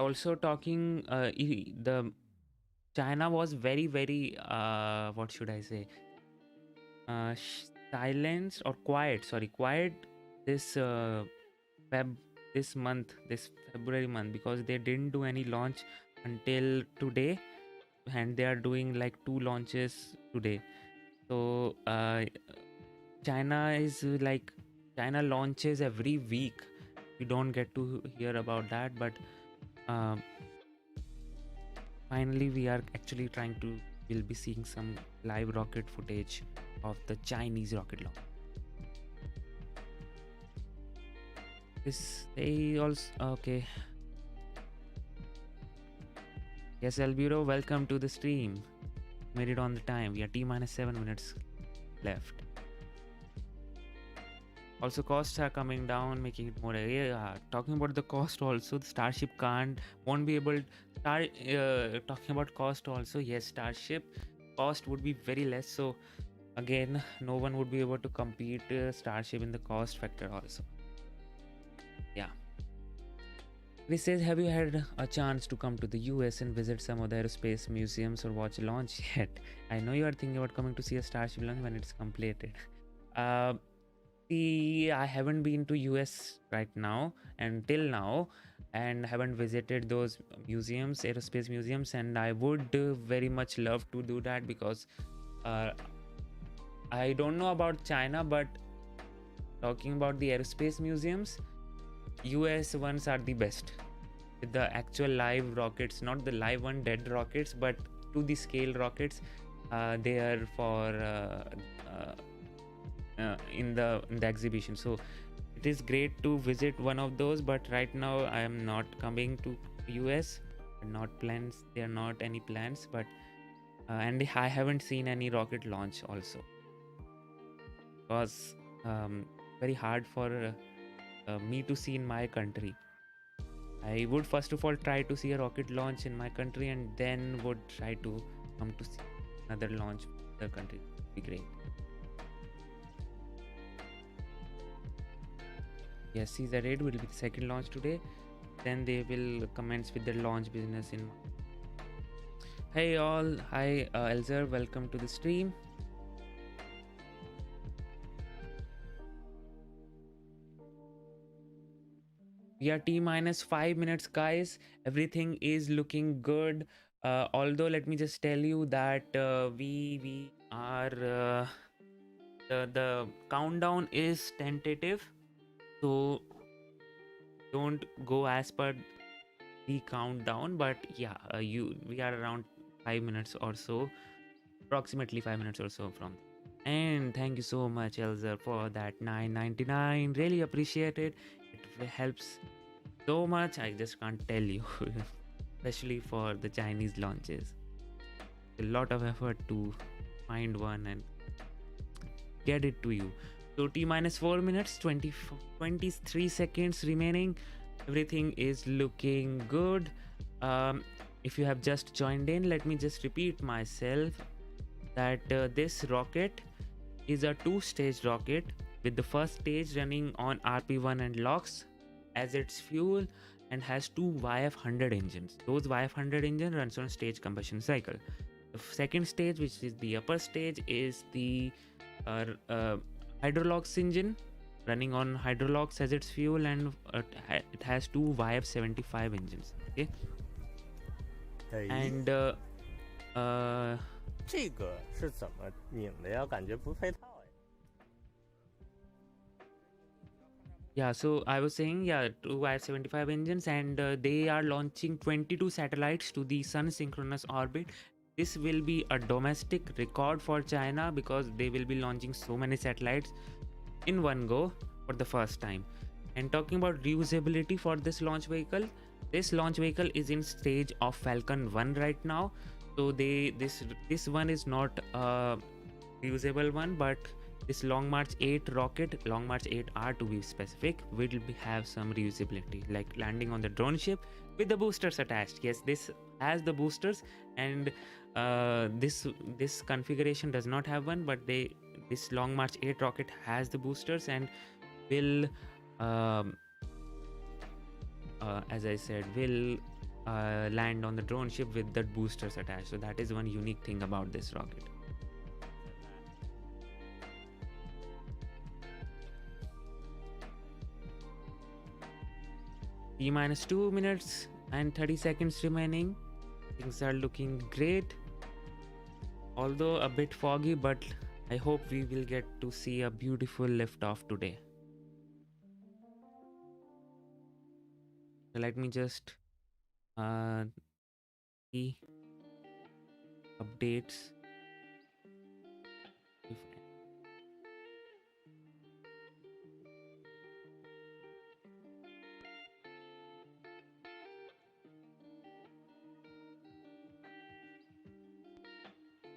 Also talking, the China was very what should I say, silenced or quiet, quiet this this month, this February month, because they didn't do any launch until today, and they are doing like 2 launches today. So China is like, China launches every week. We don't get to hear about that, but finally we are actually trying to, we'll be seeing some live rocket footage of the Chinese rocket launch. This they also okay. Yes, Elburo, welcome to the stream. Made it on the time. We are T-7 minutes left. Also, costs are coming down, making it more. Talking about the cost also, the Starship won't be able to start talking about cost also. Yes, Starship cost would be very less. So again, no one would be able to compete Starship in the cost factor also. Yeah. This says, have you had a chance to come to the US and visit some of the aerospace museums or watch a launch yet? I know you are thinking about coming to see a Starship launch when it's completed. I haven't been to US right now until now, and haven't visited those museums, aerospace museums, and I would very much love to do that, because I don't know about China, but talking about the aerospace museums, US ones are the best. With the actual live rockets, not the live one dead rockets, but to the scale rockets. They are for in the exhibition. So it is great to visit one of those, but right now I am not coming to US. Not plans. There are not any plans, but and I haven't seen any rocket launch also, because very hard for me to see in my country. I would first of all try to see a rocket launch in my country, and then would try to come to see another launch in the country. Would be great. Yes, CZ-8 will be the second launch today. Then they will commence with their launch business in. Hey all, hi Elzer, welcome to the stream. We are T-5 minutes, guys. Everything is looking good. Although let me just tell you that we are the countdown is tentative, so don't go as per the countdown. But yeah, we are around 5 minutes or so, approximately 5 minutes or so from. And thank you so much, Elzer, for that $9.99. Really appreciate it. It helps so much. I just can't tell you, especially for the Chinese launches. A lot of effort to find one and get it to you. So T-4 minutes, 23 seconds remaining. Everything is looking good. If you have just joined in, let me just repeat myself that this rocket is a 2-stage rocket, with the first stage running on RP1 and LOX as its fuel, and has 2 YF-100 engines. Those YF-100 engine runs on stage combustion cycle. The second stage, which is the upper stage, is the Hydrolox engine running on Hydrolox as its fuel, and it has 2 YF-75 engines. Okay. 哎， And 这个是怎么拧的呀？感觉不配套哎。yeah, so I was saying, yeah, 2 I-75 engines, and they are launching 22 satellites to the sun synchronous orbit. This will be a domestic record for China because they will be launching so many satellites in one go for the first time. And talking about reusability for this launch vehicle is in stage of Falcon 1 right now. So this one is not a reusable one, but this Long March 8 rocket, Long March 8R to be specific, will have some reusability, like landing on the drone ship with the boosters attached. Yes, this has the boosters, and this configuration does not have one, but this Long March 8 rocket has the boosters and will as I said, will land on the drone ship with the boosters attached. So that is one unique thing about this rocket. T minus 2 minutes and 30 seconds remaining. Things are looking great, although a bit foggy, but I hope we will get to see a beautiful liftoff today. So let me just see updates. If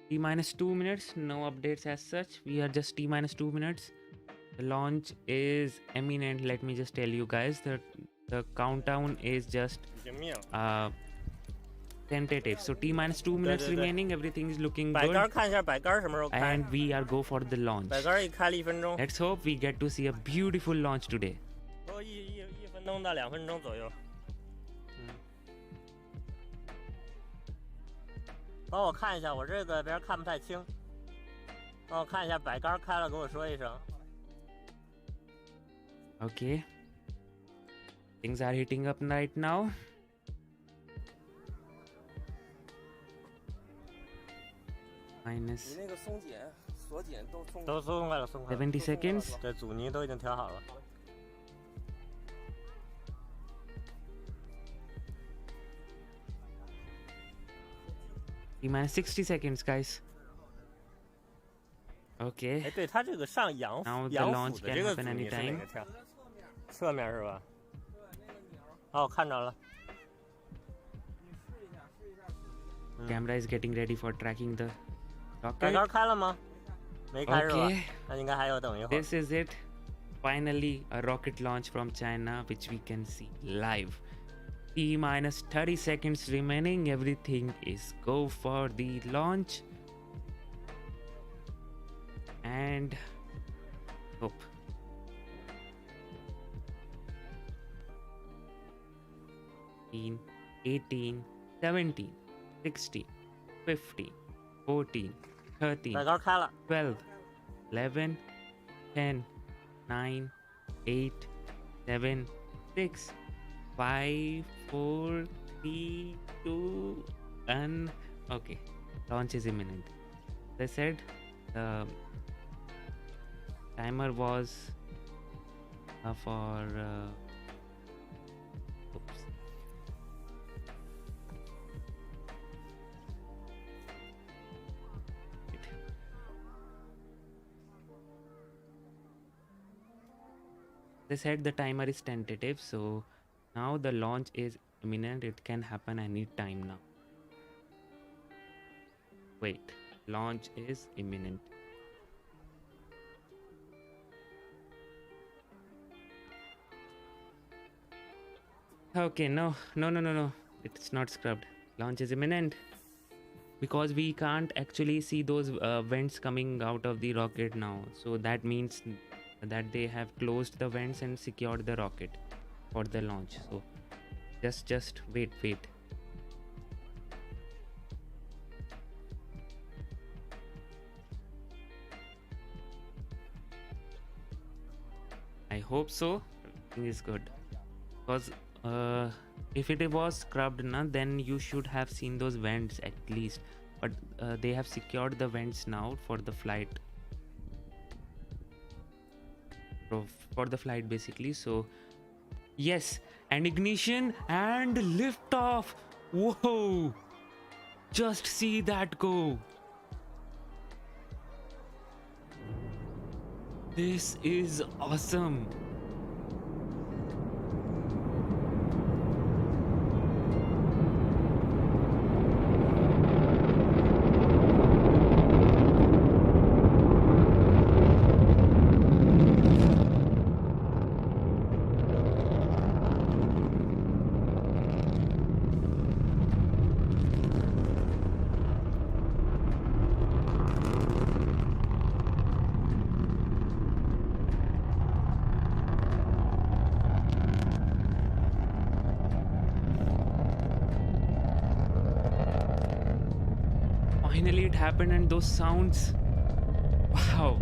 T minus 2 minutes, no updates as such. We are just T minus 2 minutes. The launch is imminent. Let me just tell you guys that the countdown is just 已经灭了。 tentative. So T minus 2 minutes 对对对 remaining. Everything is looking 摆 good. 杆看一下摆杆什么时候开？ And we are go for the launch. 摆杆一开了1分钟， Let's hope we get to see a beautiful launch today. 都1分钟到2分钟左右。帮我看一下，我这边看不太清。帮我看一下摆杆开了，给我说一声。 Okay. Things are heating up right now. Minus 你那个松紧、锁紧都松都松快了，松快了。 70 seconds. 对，阻尼都已经调好了。 T minus 60 seconds, guys. Okay. 哎，对，它这个上扬 Now the 扬 launch 幅的 can 这个 happen 阻尼是哪 anytime. 个跳？侧面是吧？哦，我看着了。 Camera is getting ready for tracking the 摆 rocket. 杆开了吗？没开是吧？ Okay. 那应该还要等一会儿。 This is it. Finally, a rocket launch from China, which we can see live. T minus 30 seconds remaining. Everything is go for the launch. And hope. 18, 17, 16, 15, 14, 13, 摆杆开了。 12, 11, 10, 9, 8, 7, 6, 5, 4, 3, 2, 1. Okay, launch is imminent. As I said, the timer was for oops. They said the timer is tentative, so now the launch is imminent. It can happen any time now. Wait, launch is imminent. Okay, no. It's not scrubbed. Launch is imminent. Because we can't actually see those vents coming out of the rocket now. So that means that they have closed the vents and secured the rocket for the launch. So just wait. I hope so. Everything is good. Because If it was scrubbed, na, then you should have seen those vents at least. But they have secured the vents now for the flight. For the flight basically. So yes, and ignition and liftoff. Whoa! Just see that go. This is awesome. Finally it happened, and those sounds, wow.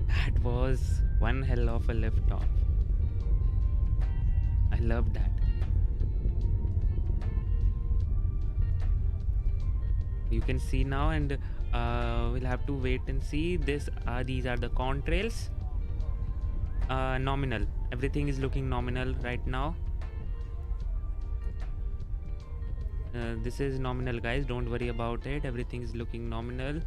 That was one hell of a liftoff. I love that. You can see now, and we'll have to wait and see. These are the contrails. Nominal. Everything is looking nominal right now. This is nominal, guys. Don't worry about it. Everything is looking nominal.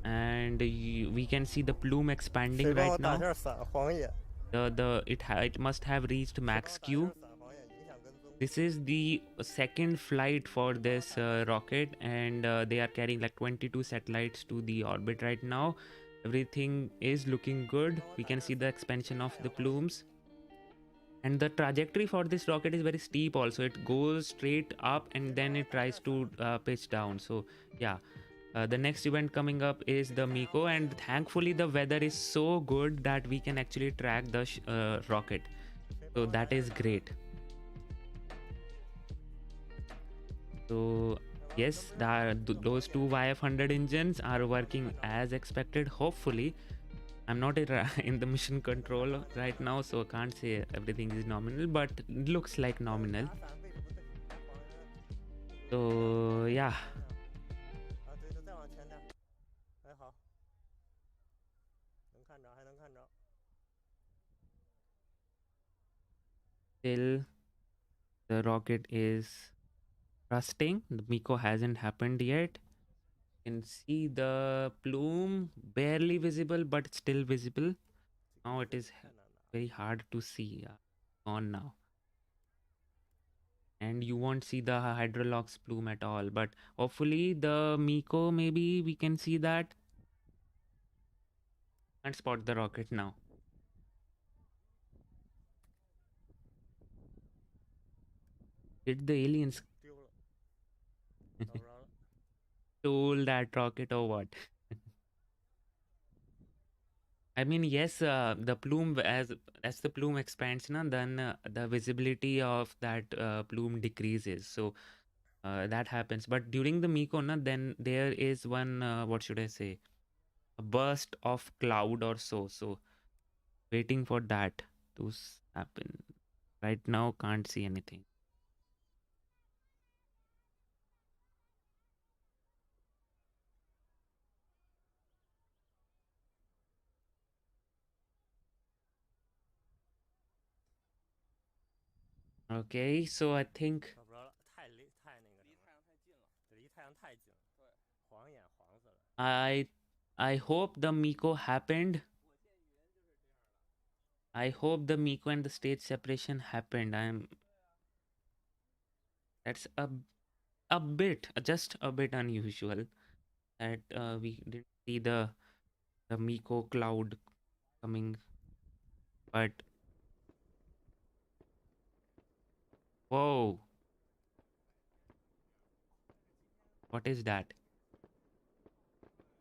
And we can see the plume expanding right now. It must have reached max Q. This is the second flight for this rocket, and they are carrying like 22 satellites to the orbit right now. Everything is looking good. We can see the expansion of the plumes, and the trajectory for this rocket is very steep also. It goes straight up and then it tries to pitch down. So yeah, the next event coming up is the Miko, and thankfully the weather is so good that we can actually track the rocket. So that is great. So yes, those two YF-100 engines are working as expected, hopefully. I'm not in the mission control right now, so I can't say everything is nominal, but it looks like nominal. So yeah. Still, the rocket is thrusting. The Miko hasn't happened yet. You can see the plume barely visible, but still visible. Now it is very hard to see. On now. And you won't see the hydrolox plume at all, but hopefully the Miko, maybe we can see that. And spot the rocket now. Did the aliens stole that rocket or what? I mean, yes, the plume, as the plume expands, then the visibility of that plume decreases. So that happens. But during the Miko, then there is one, what should I say, a burst of cloud or so. So waiting for that to happen. Right now, can't see anything. Okay, so I think I hope the Miko happened. I hope the Miko and the stage separation happened. That's a bit, just a bit unusual that we didn't see the Miko cloud coming, but whoa, what is that?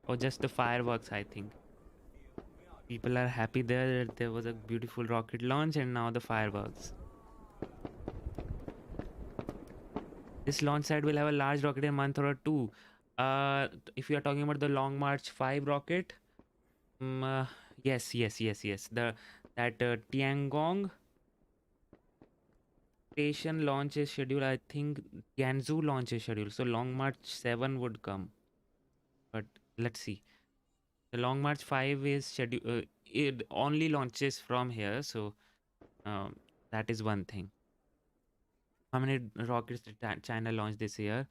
Oh, just the fireworks, I think. People are happy there. There was a beautiful rocket launch, and now the fireworks. This launch site will have a large rocket in a month or two. If you are talking about the Long March 5 rocket, yes, yes, yes, yes. That Tiangong station launch is scheduled. I think Tianzhou launch is scheduled. So Long March 7 would come. But let's see. The Long March 5 is scheduled. It only launches from here. So um, that is one thing. How many rockets did China launch this year?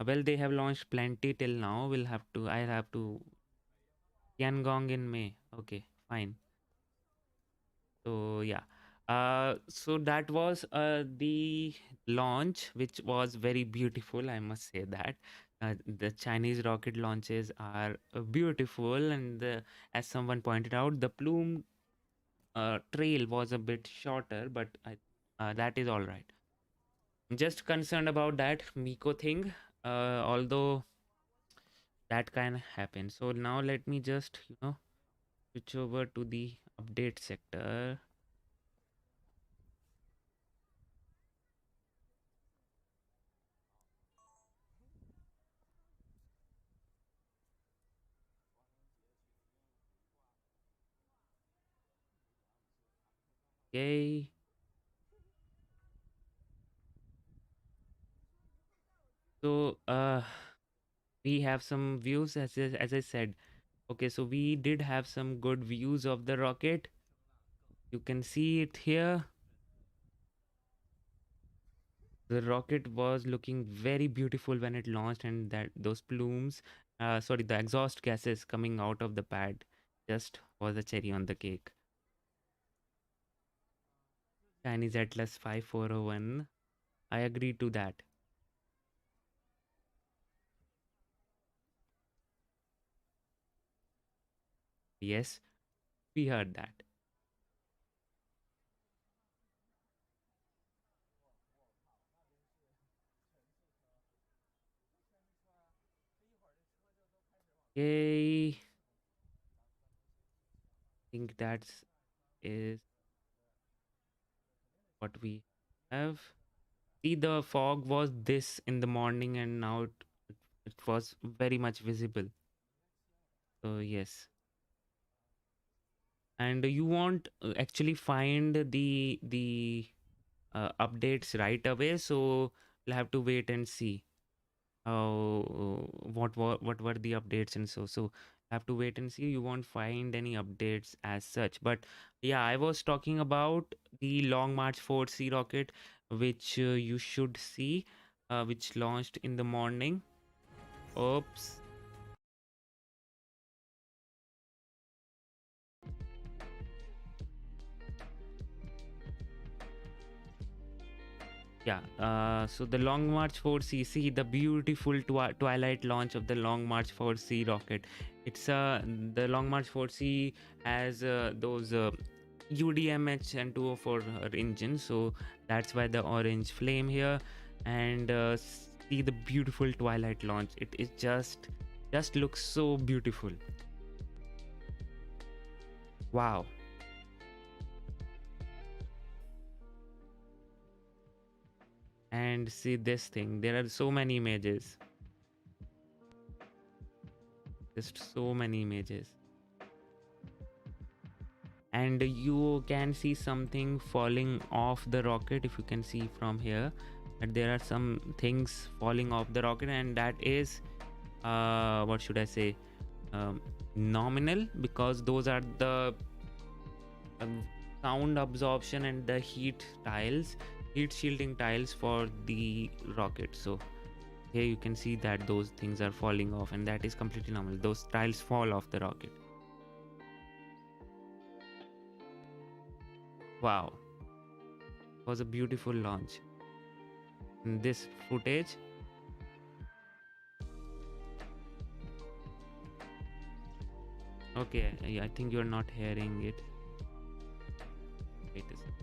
Well, they have launched plenty till now. I'll have to Tiangong in May. Okay, fine. So yeah. So that was the launch, which was very beautiful. I must say that the Chinese rocket launches are beautiful, and as someone pointed out, the plume trail was a bit shorter, but that is all right. I'm just concerned about that Miko thing, although that can happen. So now let me just switch over to the update sector. Okay. So we have some views as I said. Okay, so we did have some good views of the rocket. You can see it here. The rocket was looking very beautiful when it launched, and that those plumes, sorry, the exhaust gases coming out of the pad just was a cherry on the cake. Chinese Atlas 5401. I agree to that. Yes, we heard that. Okay, think that's is what we have. See, the fog was this in the morning, and now it was very much visible. So yes, and you won't actually find the updates right away. So you'll have to wait and see what were the updates, and so have to wait and see. You won't find any updates as such. But yeah, I was talking about the Long March 4C rocket, which you should see, which launched in the morning. Oops. Yeah, so the Long March 4C, see the beautiful twilight launch of the Long March 4C rocket. It's the Long March 4C has those UDMH and 204 engines, so that's why the orange flame here. And see the beautiful twilight launch. It is just looks so beautiful. Wow. And see this thing. There are so many images. Just so many images. And you can see something falling off the rocket. If you can see from here that there are some things falling off the rocket, and that is what should I say, nominal, because those are the sound absorption and the heat shielding tiles for the rocket. So here you can see that those things are falling off, and that is completely normal. Those tiles fall off the rocket. Wow, it was a beautiful launch. And this footage, okay, I think you're not hearing it. Wait a second.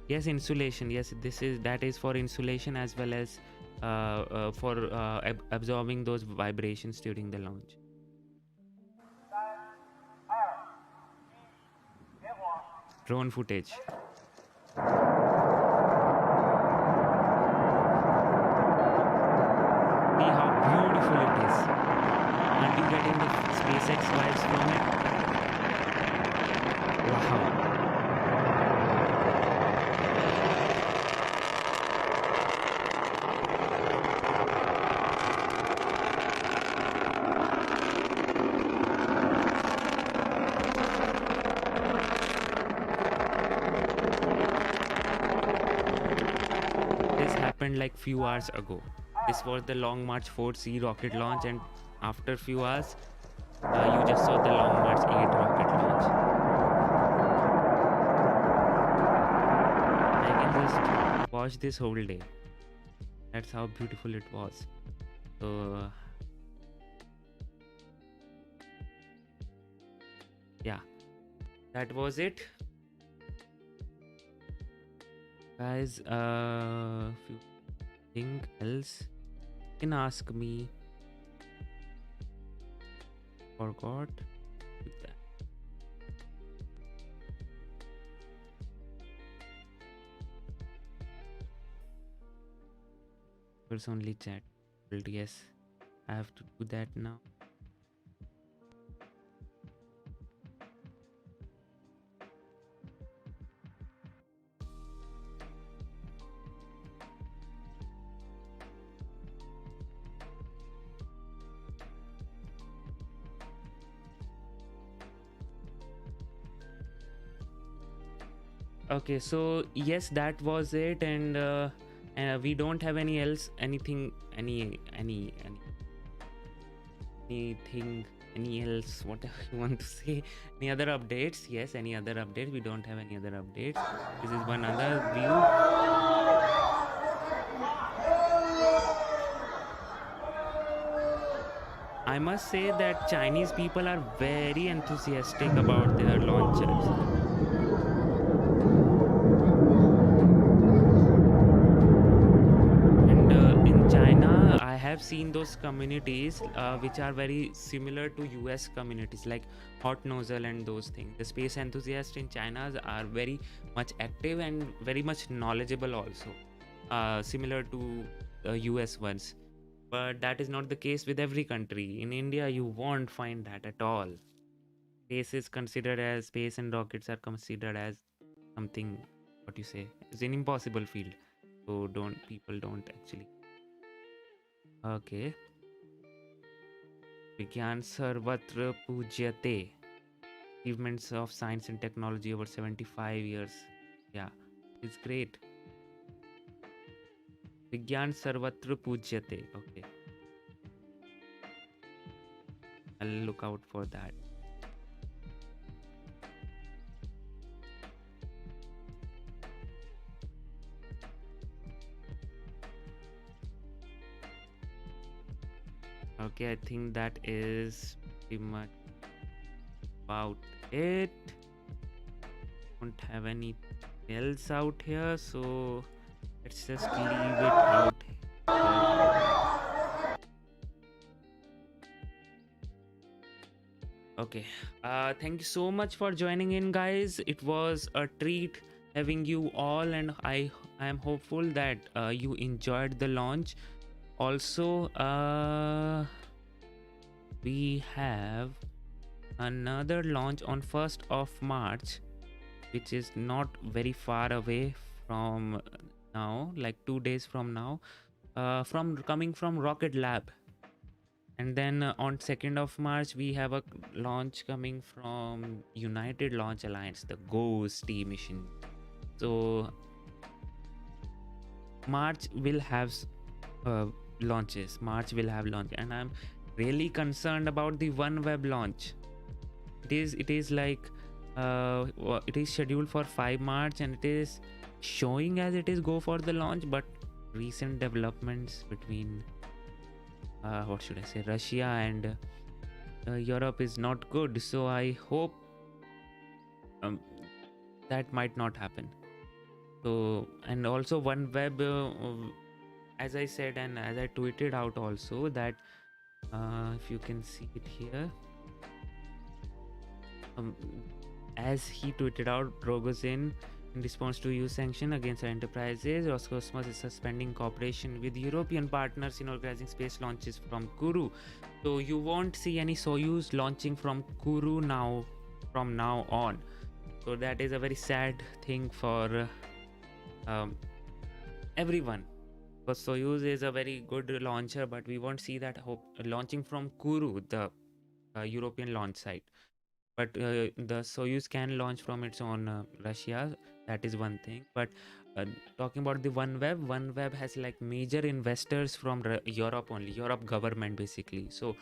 Yes, insulation. Yes, that is for insulation as well as for absorbing those vibrations during the launch. drone footage. See how beautiful it is. Aren't you getting the SpaceX vibes from it? Wow. This happened like few hours ago. This was the Long March 4C rocket launch, and after few hours, you just saw the Long March 8 rocket launch. I can just watch this whole day. That's how beautiful it was. So yeah, that was it, guys. If you think else, you can ask me. Forgot with that. First only chat. Well, yes, I have to do that now. Okay, so yes, that was it, and we don't have anything else, whatever you want to say. Any other updates? Yes, any other update? We don't have any other updates. This is one other view. I must say that Chinese people are very enthusiastic about their launchers. I have seen those communities which are very similar to US communities, like Hot Nozzle and those things. The space enthusiasts in China are very much active and very much knowledgeable also, similar to US ones. But that is not the case with every country. In India, you won't find that at all. Space and rockets are considered as something, what you say, it's an impossible field. So people don't actually. Okay. Vigyan Sarvatra Pujyate. Achievements of science and technology over 75 years. Yeah, it's great. Vigyan Sarvatra Pujyate. Okay. I'll look out for that. Okay, I think that is pretty much about it. Don't have any else out here, so let's just leave it out here. Okay, thank you so much for joining in, guys. It was a treat having you all, and I am hopeful that you enjoyed the launch. Also, we have another launch on 1st of March, which is not very far away from now, like 2 days from now, coming from Rocket Lab. And then on 2nd of March, we have a launch coming from United Launch Alliance, the GOST mission. So March will have launches. And I'm really concerned about the OneWeb launch. It is like it is scheduled for 5 March, and it is showing as it is go for the launch, but recent developments between what should I say, Russia and Europe is not good, so I hope that might not happen. So, and also OneWeb, as I said and as I tweeted out also, that if you can see it here, as he tweeted out, Rogozin, in response to EU sanction against enterprises, Roscosmos is suspending cooperation with European partners in organizing space launches from Kourou. So you won't see any Soyuz launching from Kourou now, from now on. So that is a very sad thing for everyone. Because Soyuz is a very good launcher, but we won't see that launching from Kourou, the European launch site. But the Soyuz can launch from its own Russia. That is one thing. But talking about the OneWeb has like major investors from Europe only, Europe government basically. So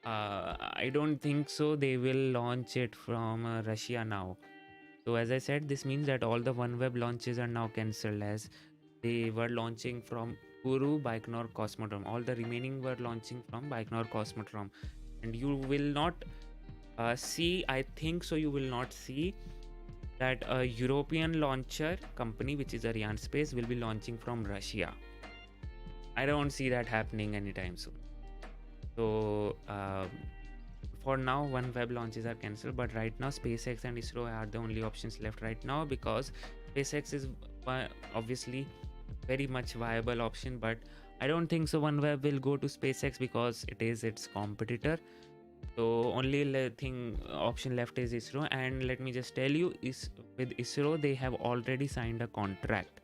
I don't think so they will launch it from Russia now. So as I said, this means that all the OneWeb launches are now cancelled, as they were launching from Kourou, Baikonur, Cosmodrome. All the remaining were launching from Baikonur, Cosmodrome. And you will not see, I think so, you will not see that a European launcher company, which is Arianespace, will be launching from Russia. I don't see that happening anytime soon. So for now, OneWeb launches are cancelled, but right now SpaceX and ISRO are the only options left right now, because SpaceX is obviously very much viable option, but I don't think so OneWeb will go to SpaceX because it is its competitor. So only option left is ISRO, and let me just tell you, with ISRO they have already signed a contract.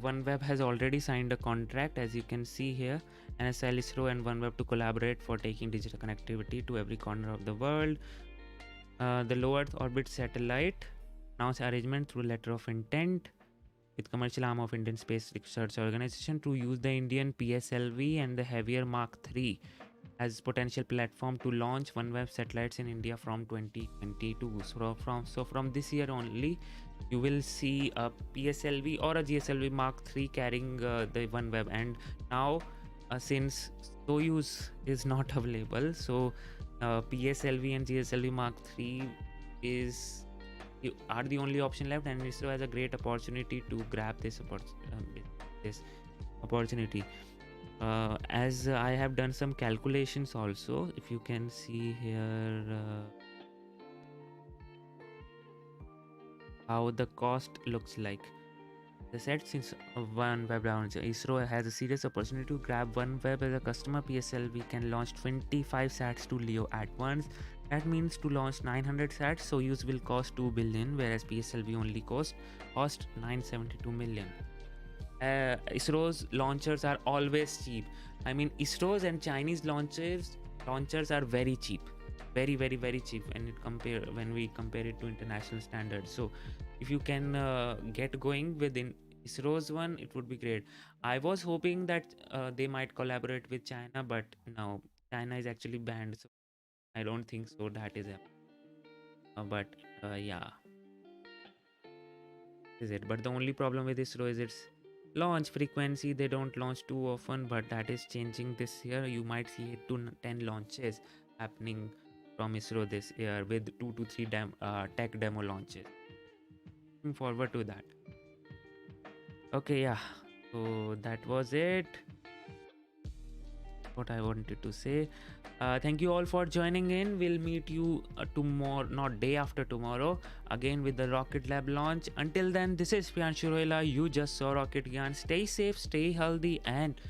OneWeb has already signed a contract, as you can see here. NSL, ISRO and OneWeb to collaborate for taking digital connectivity to every corner of the world. The low Earth orbit satellite announced arrangement through letter of intent with commercial arm of Indian Space Research Organization to use the Indian PSLV and the heavier Mark III as potential platform to launch OneWeb satellites in India from 2022. So from this year only, you will see a PSLV or a GSLV Mark III carrying the OneWeb. And now since Soyuz is not available, so PSLV and GSLV Mark III are the only option left, and ISRO has a great opportunity to grab this opportunity. As I have done some calculations also, if you can see here how the cost looks like. As I said, since OneWeb launch, ISRO has a serious opportunity to grab OneWeb as a customer. PSLV can launch 25 sats to LEO at once. That means to launch 900 sats, Soyuz will cost 2 billion, whereas PSLV only cost 972 million. ISRO's launchers are always cheap. I mean, ISRO's and Chinese launchers are very cheap, very cheap when we compare it to international standards. So if you can get going within ISRO's one, it would be great. I was hoping that they might collaborate with China, but no, China is actually banned, so I don't think so that is but yeah, is it. But the only problem with ISRO is its launch frequency. They don't launch too often, but that is changing this year. You might see 8 to 10 launches happening from ISRO this year, with 2 to 3 tech demo launches. Looking forward to that. Okay, yeah, so that was it, what I wanted to say. Thank you all for joining in. We'll meet you tomorrow, not day after tomorrow, again with the Rocket Lab launch. Until then, this is Piyanshu Rohila. You just saw Rocket Gyan. Stay safe, stay healthy, and